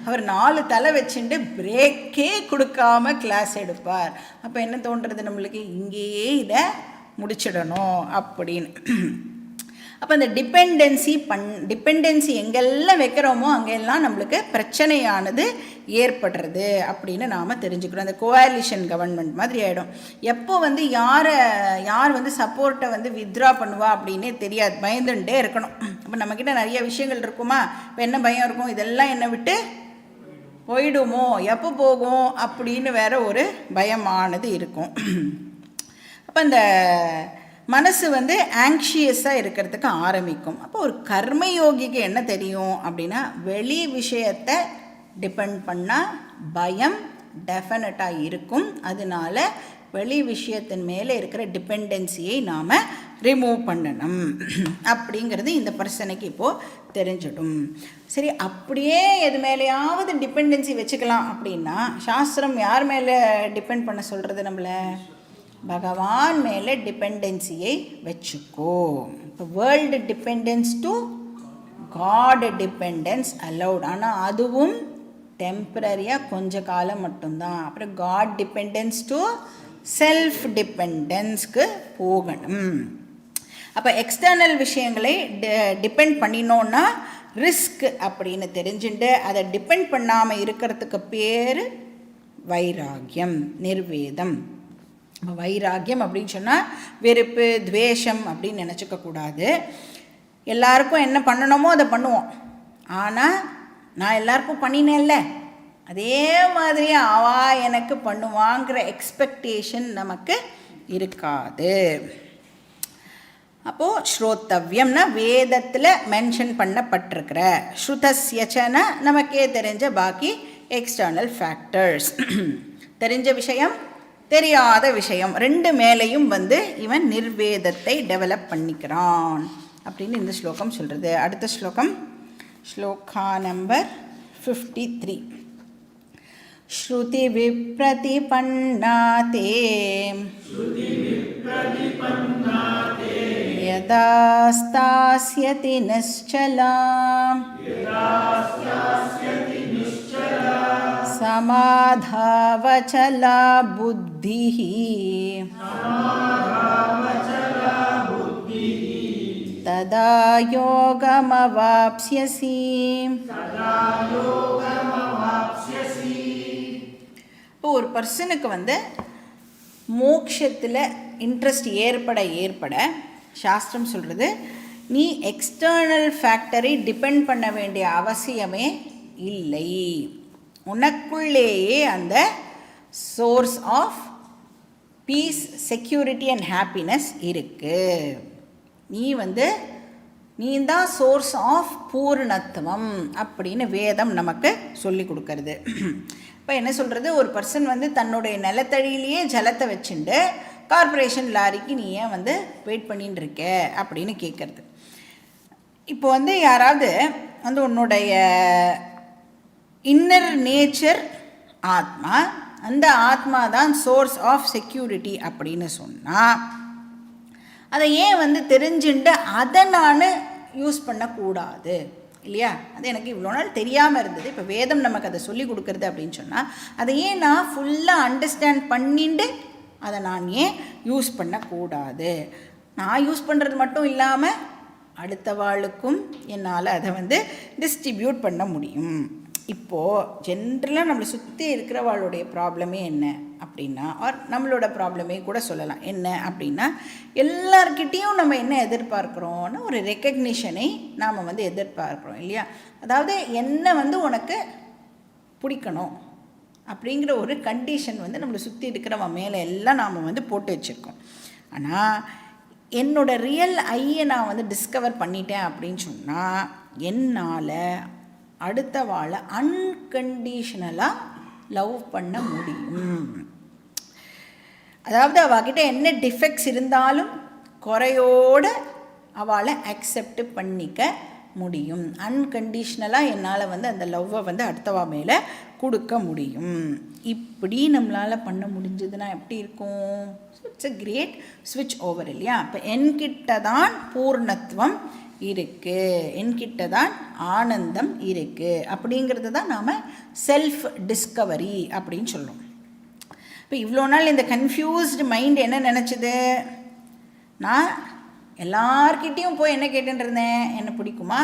அவர் 4 தலை வச்சுட்டு பிரேக்கே கொடுக்காம கிளாஸ் எடுப்பார். அப்போ என்ன தோன்றுறது நம்மளுக்கு, இங்கேயே இதை முடிச்சிடணும் அப்படின்னு. அப்போ இந்த டிபெண்டன்சி எங்கெல்லாம் வைக்கிறோமோ அங்கெல்லாம் நம்மளுக்கு பிரச்சனையானது ஏற்படுறது அப்படின்னு நாம் தெரிஞ்சுக்கிறோம். அந்த கோஆலிஷன் கவர்மெண்ட் மாதிரி ஆகிடும். எப்போ யார் சப்போர்ட்டை வித்ரா பண்ணுவா அப்படின்னே தெரியாது, பயந்துட்டே இருக்கணும். அப்போ நம்மக்கிட்ட நிறைய விஷயங்கள் இருக்குமா, இப்போ என்ன பயம் இருக்கும், இதெல்லாம் என்னை விட்டு போயிடுமோ, எப்போ போகும் அப்படின்னு வேற ஒரு பயமானது இருக்கும். அப்போ இந்த மனசு ஆங்ஷியஸாக இருக்கிறதுக்கு ஆரம்பிக்கும். அப்போ ஒரு கர்மயோகிக்கு என்ன தெரியும் அப்படின்னா, வெளி விஷயத்தை டிபெண்ட் பண்ணால் பயம் டெஃபினட்டாக இருக்கும். அதனால வெளி விஷயத்தின் மேலே இருக்கிற டிபெண்டன்சியை நாம் ரிமூவ் பண்ணணும் அப்படிங்கிறது இந்த பர்சனுக்கு இப்போது தெரிஞ்சிடும். சரி, அப்படியே எது மேலேயாவது டிபெண்டன்சி வச்சுக்கலாம் அப்படின்னா சாஸ்திரம் யார் மேலே டிபெண்ட் பண்ண சொல்கிறது, நம்மளை பகவான் மேலே டிபெண்டன்சியை வச்சுக்கோ. இப்போ world dependence to God dependence allowed, ஆனால் அதுவும் டெம்பரரியாக கொஞ்ச காலம் மட்டும்தான். அப்புறம் காட் டிபெண்டன்ஸ் டு செல்ஃப் டிபெண்டன்ஸ்க்கு போகணும். அப்போ எக்ஸ்டர்னல் விஷயங்களை டிபெண்ட் பண்ணினோன்னா ரிஸ்க் அப்படின்னு தெரிஞ்சுட்டு அதை டிபெண்ட் பண்ணாமல் இருக்கிறதுக்கு பேர் வைராகியம், நிர்வேதம். வைராகியம் அப்படின்னு சொன்னால் வெறுப்பு துவேஷம் அப்படின்னு நினச்சிக்கக்கூடாது. எல்லாருக்கும் என்ன பண்ணணுமோ அதை பண்ணுவோம், ஆனால் நான் எல்லாருக்கும் பண்ணினேன்ல அதே மாதிரி அவா எனக்கு பண்ணுவாங்கிற எக்ஸ்பெக்டேஷன் நமக்கு இருக்காது. அப்போது ஸ்ரோத்தவ்யம்னா வேதத்தில் மென்ஷன் பண்ணப்பட்டிருக்கிற, ஸ்ருதஸ்யச்சன நமக்கே தெரிஞ்ச பாக்கி எக்ஸ்டர்னல் ஃபேக்டர்ஸ். தெரிஞ்ச விஷயம் தெரியாத விஷயம் ரெண்டு மேலேயும் இவன் நிர்வேதத்தை டெவலப் பண்ணிக்கிறான் அப்படின்னு இந்த ஸ்லோகம் சொல்கிறது. அடுத்த ஸ்லோகம் ஸ்லோகா நம்பர் 53. ஸ்ருதி விப்ரதிபன்னாதே யதா ஸ்தாஸ்யதி நிஷ்சலா சமாதாவச்சலா புத்திஹி ததா யோகமவாப்ஸ்யசி. இப்போ ஒரு பர்சனுக்கு வந்து மோக்ஷத்தில் இன்ட்ரெஸ்ட் ஏற்பட சாஸ்திரம் சொல்கிறது, நீ எக்ஸ்டர்னல் ஃபேக்டரை டிபெண்ட் பண்ண வேண்டிய அவசியமே இல்லை. உனக்குள்ளேயே அந்த source of peace, security and happiness இருக்குது. நீ தான் சோர்ஸ் ஆஃப் பூர்ணத்துவம் அப்படின்னு வேதம் நமக்கு சொல்லி கொடுக்கறது. இப்போ என்ன சொல்கிறது, ஒரு பர்சன் வந்து தன்னுடைய நிலத்தடியிலேயே ஜலத்தை வச்சுட்டு கார்பரேஷன் லாரிக்கு நீ ஏன் வந்து வெயிட் பண்ணின்னு இருக்க அப்படின்னு கேட்குறது. இப்போ வந்து யாராவது வந்து உன்னுடைய இன்னர் நேச்சர் ஆத்மா, அந்த ஆத்மா தான் சோர்ஸ் ஆஃப் செக்யூரிட்டி அப்படின்னு சொன்னால், அதை ஏன் வந்து தெரிஞ்சுட்டு அதை நான் யூஸ் பண்ணக்கூடாது இல்லையா? அது எனக்கு இவ்வளோ நாள் தெரியாமல் இருந்தது, இப்போ வேதம் நமக்கு அதை சொல்லி கொடுக்குறது அப்படின்னு சொன்னால், அதை ஏன் நான் ஃபுல்லாக அண்டர்ஸ்டாண்ட் பண்ணிட்டு அதை நான் ஏன் யூஸ் பண்ணக்கூடாது? நான் யூஸ் பண்ணுறது மட்டும் இல்லாமல் அடுத்த வாழ்க்கும் என்னால் அதை வந்து டிஸ்ட்ரிபியூட் பண்ண முடியும். இப்போது ஜென்ரலாக நம்மளை சுற்றி இருக்கிறவாளுடைய ப்ராப்ளமே என்ன அப்படின்னா, ஆர் நம்மளோட ப்ராப்ளமே கூட சொல்லலாம் என்ன அப்படின்னா, எல்லார்கிட்டேயும் நம்ம என்ன எதிர்பார்க்குறோன்னா ஒரு ரெக்கக்னிஷனை நாம் வந்து எதிர்பார்க்குறோம் இல்லையா? அதாவது என்ன வந்து உனக்கு பிடிக்கணும் அப்படிங்கிற ஒரு கண்டிஷன் வந்து நம்மளை சுற்றி இருக்கிறவன் மேலே எல்லாம் நாம் வந்து போட்டு வச்சுருக்கோம். ஆனால் என்னோட ரியல் ஐயை நான் வந்து டிஸ்கவர் பண்ணிட்டேன் அப்படின்னு சொன்னால், என்னால் அடுத்த வாழை அன்கண்டிஷனலாக லவ் பண்ண முடியும். அதாவது அவகிட்ட என்ன டிஃபெக்ட்ஸ் இருந்தாலும் குறையோடு அவளை அக்செப்ட் பண்ணிக்க முடியும். அன்கண்டிஷ்னலாக என்னால் வந்து அந்த லவ்வை வந்து அடுத்தவா மேலே கொடுக்க முடியும். இப்படி நம்மளால் பண்ண முடிஞ்சதுன்னா எப்படி இருக்கும்? இட்ஸ் அ கிரேட் ஸ்விட்ச் ஓவர் இல்லையா? இப்போ என்கிட்ட தான் பூர்ணத்துவம் இருக்குது, என்கிட்ட தான் ஆனந்தம் இருக்குது அப்படிங்கிறது தான் நாம் செல்ஃப் டிஸ்கவரி அப்படின்னு சொல்கிறோம். இப்போ இவ்வளோ நாள் இந்த கன்ஃபியூஸ்டு மைண்ட் என்ன நினச்சிது, நான் எல்லார்கிட்டேயும் போய் என்ன கேட்டுன்னு இருந்தேன், என்ன பிடிக்குமா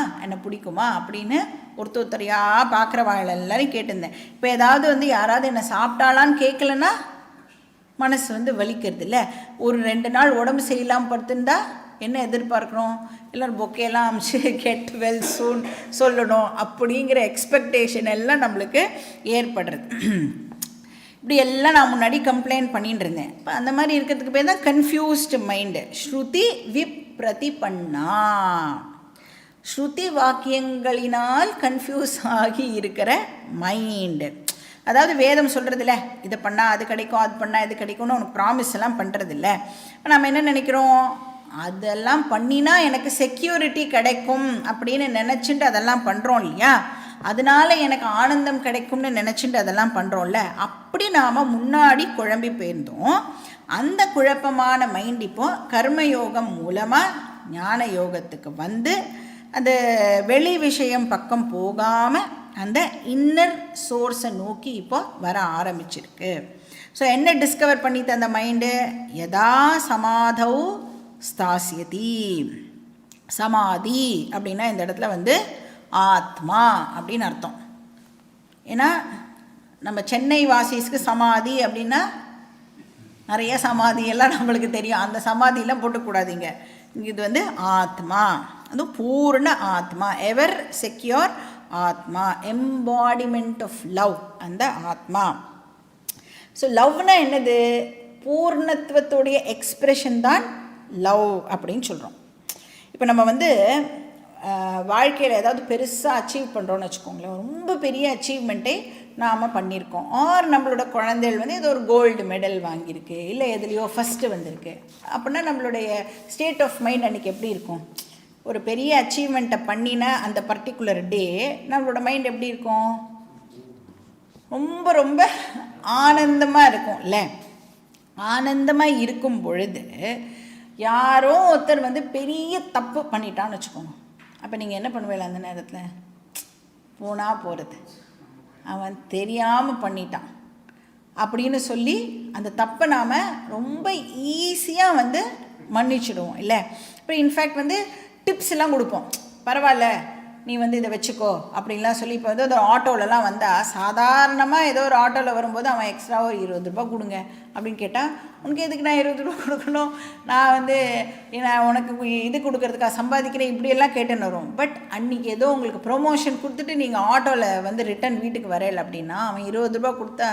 அப்படின்னு ஒருத்தரையாக பார்க்குறவாள் எல்லாரையும் கேட்டிருந்தேன். இப்போ ஏதாவது வந்து யாராவது என்னை சாப்பிட்டாலான்னு கேட்கலன்னா மனசு வந்து வலிக்கிறது இல்லை. ஒரு 2 நாள் உடம்பு சரியில்லாமல் படுத்துருந்தா என்ன எதிர்பார்க்குறோம், எல்லோரும் பொக்கையெல்லாம் அமிச்சு கெட் வெல் சூன் சொல்லணும் அப்படிங்கிற எக்ஸ்பெக்டேஷன் எல்லாம் நம்மளுக்கு ஏற்படுறது. இப்படி எல்லாம் நான் முன்னாடி கம்ப்ளைண்ட் பண்ணிட்டு இருந்தேன். இப்போ அந்த மாதிரி இருக்கிறதுக்கு பேர் தான் கன்ஃபியூஸ்டு மைண்டு. ஸ்ருதி விப்ரதிபன்னா, ஸ்ருதி வாக்கியங்களினால் கன்ஃபியூஸ் ஆகி இருக்கிற மைண்டு. அதாவது வேதம் சொல்கிறதில்ல, இதை பண்ணால் அது கிடைக்கும், அது பண்ணால் இது கிடைக்கும்னு உனக்கு ப்ராமிஸ் எல்லாம் பண்ணுறதில்ல. நம்ம என்ன நினைக்கிறோம், அதெல்லாம் பண்ணினா எனக்கு செக்யூரிட்டி கிடைக்கும் அப்படின்னு நினச்சிட்டு அதெல்லாம் பண்ணுறோம் இல்லையா? அதனால எனக்கு ஆனந்தம் கிடைக்கும்னு நினச்சிட்டு அதெல்லாம் பண்ணுறோம்ல. அப்படி நாம் முன்னாடி குழம்பி போயிருந்தோம். அந்த குழப்பமான மைண்ட் இப்போ கர்மயோகம் மூலமாக ஞான யோகத்துக்கு வந்து அந்த வெளி விஷயம் பக்கம் போகாமல் அந்த இன்னர் சோர்ஸை நோக்கி இப்போ வர ஆரம்பிச்சிருக்கு. ஸோ என்ன டிஸ்கவர் பண்ணிட்டு அந்த மைண்டு, யதா சமாதௌ ஸ்தாஸ்யதி. சமாதி அப்படின்னா இந்த இடத்துல வந்து ஆத்மா அப்படின்னு அர்த்தம். ஏன்னா நம்ம சென்னை வாசிஸ்க்கு சமாதி அப்படின்னா நிறைய சமாதியெல்லாம் நம்மளுக்கு தெரியும். அந்த சமாதியெல்லாம் போட்டுக்கூடாதீங்க. இது வந்து ஆத்மா, அதுவும் பூர்ண ஆத்மா, எவர் செக்யூர் ஆத்மா, எம்பாடிமெண்ட் ஆஃப் லவ், அந்த ஆத்மா. ஸோ லவ்னா என்னது, பூர்ணத்துவத்துடைய எக்ஸ்பிரஷன் தான் லவ் அப்படின்னு சொல்கிறோம். இப்போ நம்ம வந்து வாழ்க்கையில் ஏதாவது பெருசாக அச்சீவ் பண்ணுறோன்னு வச்சுக்கோங்களேன், ரொம்ப பெரிய அச்சீவ்மெண்ட்டை நாம் பண்ணியிருக்கோம். ஆர் நம்மளோட குழந்தைகள் வந்து ஏதோ ஒரு கோல்டு மெடல் வாங்கியிருக்கு, இல்லை எதுலேயோ ஃபஸ்ட்டு வந்திருக்கு அப்படின்னா நம்மளுடைய ஸ்டேட் ஆஃப் மைண்ட் அன்றைக்கி எப்படி இருக்கும்? ஒரு பெரிய அச்சீவ்மெண்ட்டை பண்ணின அந்த பர்டிகுலர் டே நம்மளோட மைண்ட் எப்படி இருக்கும்? ரொம்ப ரொம்ப ஆனந்தமாக இருக்கும் இல்லை? ஆனந்தமாக இருக்கும் பொழுது யாரோ ஒருத்தர் வந்து பெரிய தப்பு பண்ணிட்டான்னு வச்சுக்கோங்க. அப்போ நீங்கள் என்ன பண்ணுவீங்க அந்த நேரத்தில்? போனால் போகிறது, அவன் தெரியாமல் பண்ணிட்டான் அப்படின்னு சொல்லி அந்த தப்பை நாம் ரொம்ப ஈஸியாக வந்து மன்னிச்சிடுவோம் இல்லை? இப்போ இன்ஃபேக்ட் வந்து டிப்ஸ்லாம் கொடுப்போம். பரவாயில்ல நீ வந்து இதை வச்சுக்கோ அப்படின்லாம் சொல்லி. இப்போ வந்து ஒரு ஆட்டோலலாம் வந்தால் சாதாரணமாக ஏதோ ஒரு ஆட்டோவில் வரும்போது அவன் எக்ஸ்ட்ரா ஒரு 20 ரூபா கொடுங்க அப்படின்னு கேட்டால், உனக்கு எதுக்கு நான் 20 ரூபா கொடுக்கணும், நான் வந்து நான் உனக்கு இது கொடுக்கறதுக்காக சம்பாதிக்கிறேன் இப்படியெல்லாம் கேட்டுன்னு வரும். பட் அன்றைக்கி ஏதோ உங்களுக்கு ப்ரொமோஷன் கொடுத்துட்டு நீங்கள் ஆட்டோவில் வந்து ரிட்டன் வீட்டுக்கு வரையல அப்படின்னா அவன் 20 ரூபா கொடுத்தா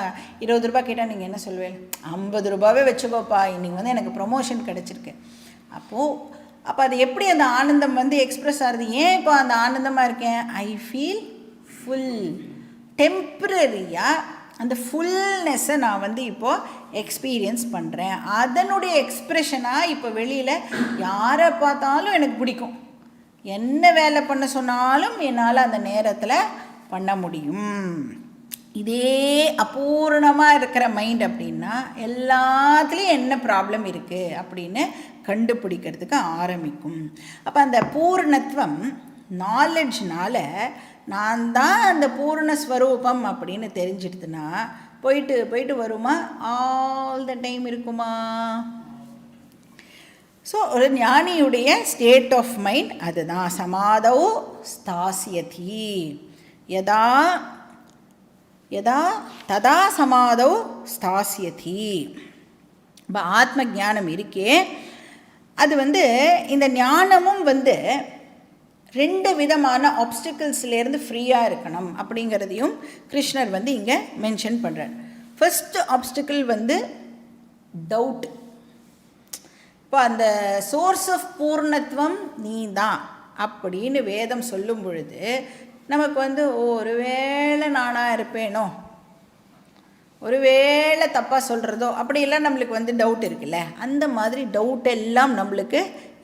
20 ரூபா கேட்டால் நீங்கள் என்ன சொல்வேன்? 50 ரூபாவே வச்சுக்கோப்பா, இன்றைக்கி வந்து எனக்கு ப்ரொமோஷன் கிடச்சிருக்கு. அப்போ அது எப்படி அந்த ஆனந்தம் வந்து எக்ஸ்ப்ரெஸ் ஆகுது? ஏன் இப்போ அந்த ஆனந்தமாக இருக்கேன்? I feel full. டெம்ப்ரரியாக அந்த ஃபுல்னஸை நான் வந்து இப்போது எக்ஸ்பீரியன்ஸ் பண்ணுறேன். அதனுடைய எக்ஸ்ப்ரெஷனாக இப்போ வெளியில் யாரை பார்த்தாலும் எனக்கு பிடிக்கும். என்ன வேலை பண்ண சொன்னாலும் என்னால் அந்த நேரத்தில் பண்ண முடியும். இதே அபூர்ணமாக இருக்கிற மைண்ட் அப்படின்னா எல்லாத்துலேயும் என்ன ப்ராப்ளம் இருக்குது அப்படின்னு கண்டுபிடிக்கிறதுக்கு ஆரம்பிக்கும். அப்போ அந்த பூர்ணத்துவம் நாலெட்ஜ்னால் நான் தான் அந்த பூர்ணஸ்வரூபம் அப்படின்னு தெரிஞ்சிடுதுன்னா போயிட்டு போயிட்டு வருமா? ஆல் த டைம் இருக்குமா? ஸோ ஒரு ஞானியுடைய ஸ்டேட் ஆஃப் மைண்ட் அதுதான். சமாதௌ ஸ்தாஸ்யதி யதா யதா ததா சமாதௌ ஸ்தாஸ்யதி. இப்போ ஆத்ம ஞானம் இருக்கே, அது வந்து இந்த ஞானமும் வந்து 2 விதமான ஆப்ஸ்டிக்கிள்ஸ்லேருந்து ஃப்ரீயாக இருக்கணும் அப்படிங்கிறதையும் கிருஷ்ணர் வந்து இங்கே மென்ஷன் பண்ணுறார். ஃபர்ஸ்ட் ஆப்ஸ்டிக்கிள் வந்து டவுட். இப்போ அந்த சோர்ஸ் ஆஃப் பூர்ணத்துவம் நீ தான் அப்படின்னு வேதம் சொல்லும் பொழுது நமக்கு வந்து ஒருவேளை நானாக இருப்பேனோ, ஒருவேளை தப்பாக சொல்கிறதோ அப்படியெல்லாம் நம்மளுக்கு வந்து டவுட் இருக்குல்ல. அந்த மாதிரி டவுட் எல்லாம் நம்மளுக்கு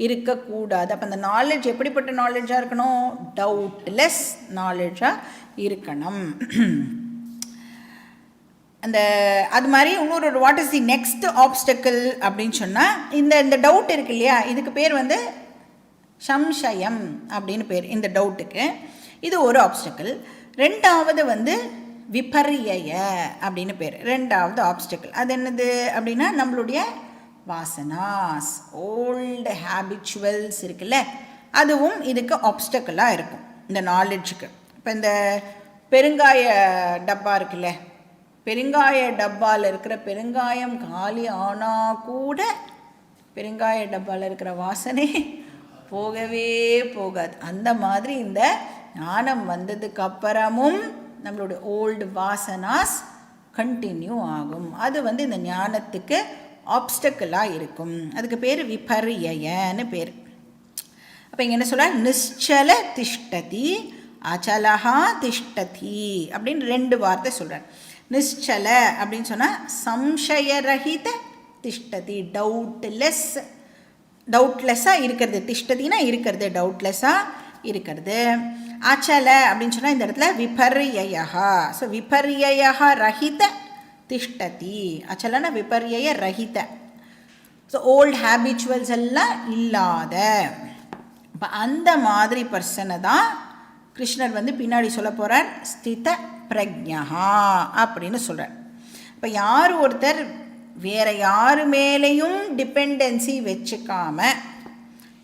இருக்கக்கூடாது. அப்போ அந்த நாலேஜ் எப்படிப்பட்ட நாலேஜாக இருக்கணும்? டவுட்லெஸ் நாலேஜாக இருக்கணும். அந்த அது மாதிரி இன்னொரு what is the next obstacle அப்படின்னு சொன்னால் இந்த டவுட் இருக்கு இல்லையா, இதுக்கு பேர் வந்து சம்சயம் அப்படின்னு பேர் இந்த டவுட்டுக்கு. இது ஒரு ஆப்ஸ்டக்கிள். ரெண்டாவது வந்து விபர்யய அப்படின்னு பேர், ரெண்டாவது ஆப்ஸ்டக்கிள். அது என்னது அப்படின்னா நம்மளுடைய வாசனாஸ், ஓல்டு ஹேபிச்சுவல்ஸ் இருக்குல்ல, அதுவும் இதுக்கு ஆப்ஸ்டக்கிளாக இருக்கும் இந்த நாலேஜுக்கு. இப்போ இந்த பெருங்காய டப்பா இருக்குல்ல, பெருங்காய டப்பாவில் இருக்கிற பெருங்காயம் காலி ஆனால் கூட பெருங்காய டப்பாவில் இருக்கிற வாசனை போகவே போகாது. அந்த மாதிரி இந்த ஞானம் வந்ததுக்கு அப்புறமும் நம்மளுடைய ஓல்டு வாசனாஸ் கண்டினியூ ஆகும். அது வந்து இந்த ஞானத்துக்கு ஆப்ஸ்டக்கிளாக இருக்கும். அதுக்கு பேர் விபர்யன்னு பேர். அப்போ இங்கே என்ன சொல்ல? நிశ్చல திஷ்டதி அச்சலஹா திஷ்டதி அப்படின்னு 2 வார்த்தை சொல்கிறார். நிశ్చல அப்படின்னு சொன்னால் சம்சயரஹித திஷ்டதி, டவுட்லெஸ்ஸாக இருக்கிறது. திஷ்டதினா இருக்கிறது, டவுட்லெஸ்ஸாக இருக்கிறது. அச்சல அப்படின்னு சொன்னால் இந்த இடத்துல விபர்யயா. ஸோ விபர்யயா ரஹித திஷ்டதி. அச்சலனா விபர்யய ரஹித. ஸோ ஓல்டு ஹேபிச்சுவல்ஸ் எல்லாம் இல்லாத. இப்போ அந்த மாதிரி பர்சனை தான் கிருஷ்ணர் வந்து பின்னாடி சொல்ல போகிறார் ஸ்தித பிரஜ்ஞா அப்படின்னு சொல்கிறார். இப்போ யார் ஒருத்தர் வேறு யாரு மேலேயும் டிபெண்டன்சி வச்சுக்காம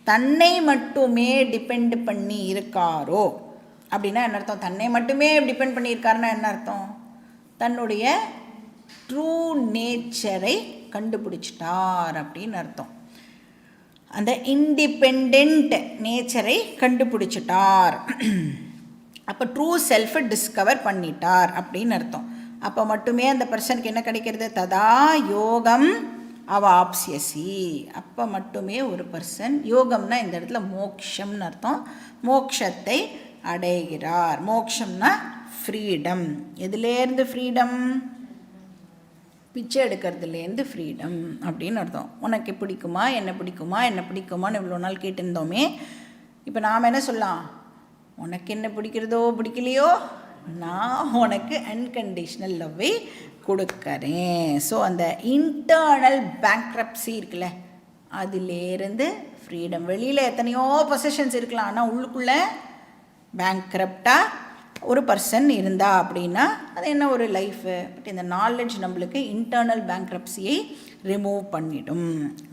தன்னை மட்டுமே டிபெண்ட் பண்ணி இருக்காரோ அப்படின்னா என்ன அர்த்தம்? தன்னை மட்டுமே டிபெண்ட் பண்ணியிருக்காருன்னா என்ன அர்த்தம்? தன்னுடைய ட்ரூ நேச்சரை கண்டுபிடிச்சிட்டார் அப்படின்னு அர்த்தம். அந்த இண்டிபெண்ட் நேச்சரை கண்டுபிடிச்சிட்டார். அப்போ ட்ரூ செல்ஃபை டிஸ்கவர் பண்ணிட்டார் அப்படின்னு அர்த்தம். அப்போ மட்டுமே அந்த பர்சனுக்கு என்ன கிடைக்கிறது? ததா யோகம் அவாப்ஸ்யசி. அப்போ மட்டுமே ஒரு பர்சன், யோகம்னா இந்த இடத்துல மோக்ஷம்னு அர்த்தம், மோக்ஷத்தை அடைகிறார். மோக்ஷம்னா ஃப்ரீடம். எதுலேருந்து ஃப்ரீடம்? பிச்சை எடுக்கிறதுலேருந்து ஃப்ரீடம் அப்படின்னு அர்த்தம். உனக்கு பிடிக்குமா, என்ன பிடிக்குமா, என்ன பிடிக்குமான்னு இவ்வளோ நாள் கேட்டிருந்தோமே. இப்போ நாம் என்ன சொல்லலாம்? உனக்கு என்ன பிடிக்கிறதோ பிடிக்கலையோ நான் உனக்கு அன்கண்டிஷ்னல் லவ்வை கொடுக்கறேன். ஸோ அந்த இன்டர்னல் பேங்க்ரப்சி இருக்குல்ல, அதிலேருந்து ஃப்ரீடம். வெளியில் எத்தனையோ பொசிஷன்ஸ் இருக்கலாம், ஆனால் உள்ளுக்குள்ளே பேங்க்ரப்டாக ஒரு பர்சன் இருந்தா அப்படின்னா அது என்ன ஒரு லைஃபு? பட் இந்த நாலேஜ் நம்மளுக்கு இன்டர்னல் பேங்க்ரப்சியை ரிமூவ் பண்ணிடும்.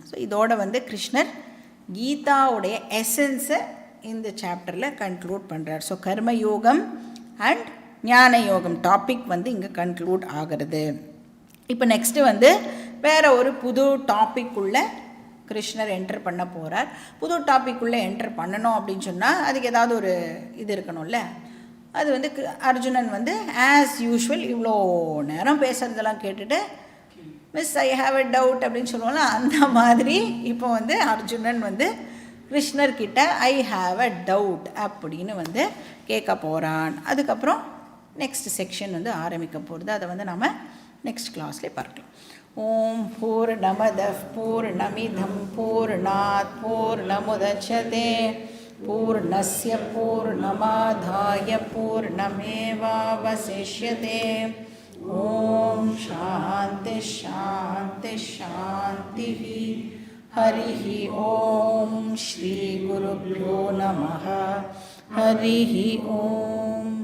ஸோ இதோட வந்து கிருஷ்ணர் கீதாவுடைய எசன்ஸை இந்த சாப்டரில் கன்க்ளூட் பண்ணுறார். ஸோ கர்மயோகம் அண்ட் ஞான யோகம் டாபிக் வந்து இங்கே கன்க்ளூட் ஆகிறது. இப்போ நெக்ஸ்ட்டு வந்து வேறு ஒரு புது டாபிக் உள்ள கிருஷ்ணர் என்டர் பண்ண போகிறார். புது டாபிக் உள்ளே என்டர் பண்ணணும் அப்படின்னு சொன்னால் அதுக்கு ஏதாவது ஒரு இது இருக்கணும்ல. அது வந்து அர்ஜுனன் வந்து ஆஸ் யூஷுவல் இவ்வளோ நேரம் பேசுகிறதெல்லாம் கேட்டுட்டு miss I have a doubt அப்படின்னு சொல்லுவோம்ல, அந்த மாதிரி இப்போ வந்து அர்ஜுனன் வந்து கிருஷ்ணர்கிட்ட ஐ ஹாவ் எ டவுட் அப்படின்னு வந்து கேட்க போகிறான். அதுக்கப்புறம் நெக்ஸ்ட் செக்ஷன் வந்து ஆரம்பிக்க போகிறது. அதை வந்து நம்ம நெக்ஸ்ட் கிளாஸ்லேயே பார்க்கலாம். ஓம் பூர்ணமதః பூர்ணமிதம் பூர்ணாத் பூர்ணமுதச்யதே பூர்ணஸ்ய பூர்ணமாதாய பூர்ணமேவாவசிஷ்யதே. ஓம் சாந்தி சாந்தி சாந்தி. ஹரிஹி ஓம் ஸ்ரீ குருப்யோ நமः. ஹரிஹி ஓம்.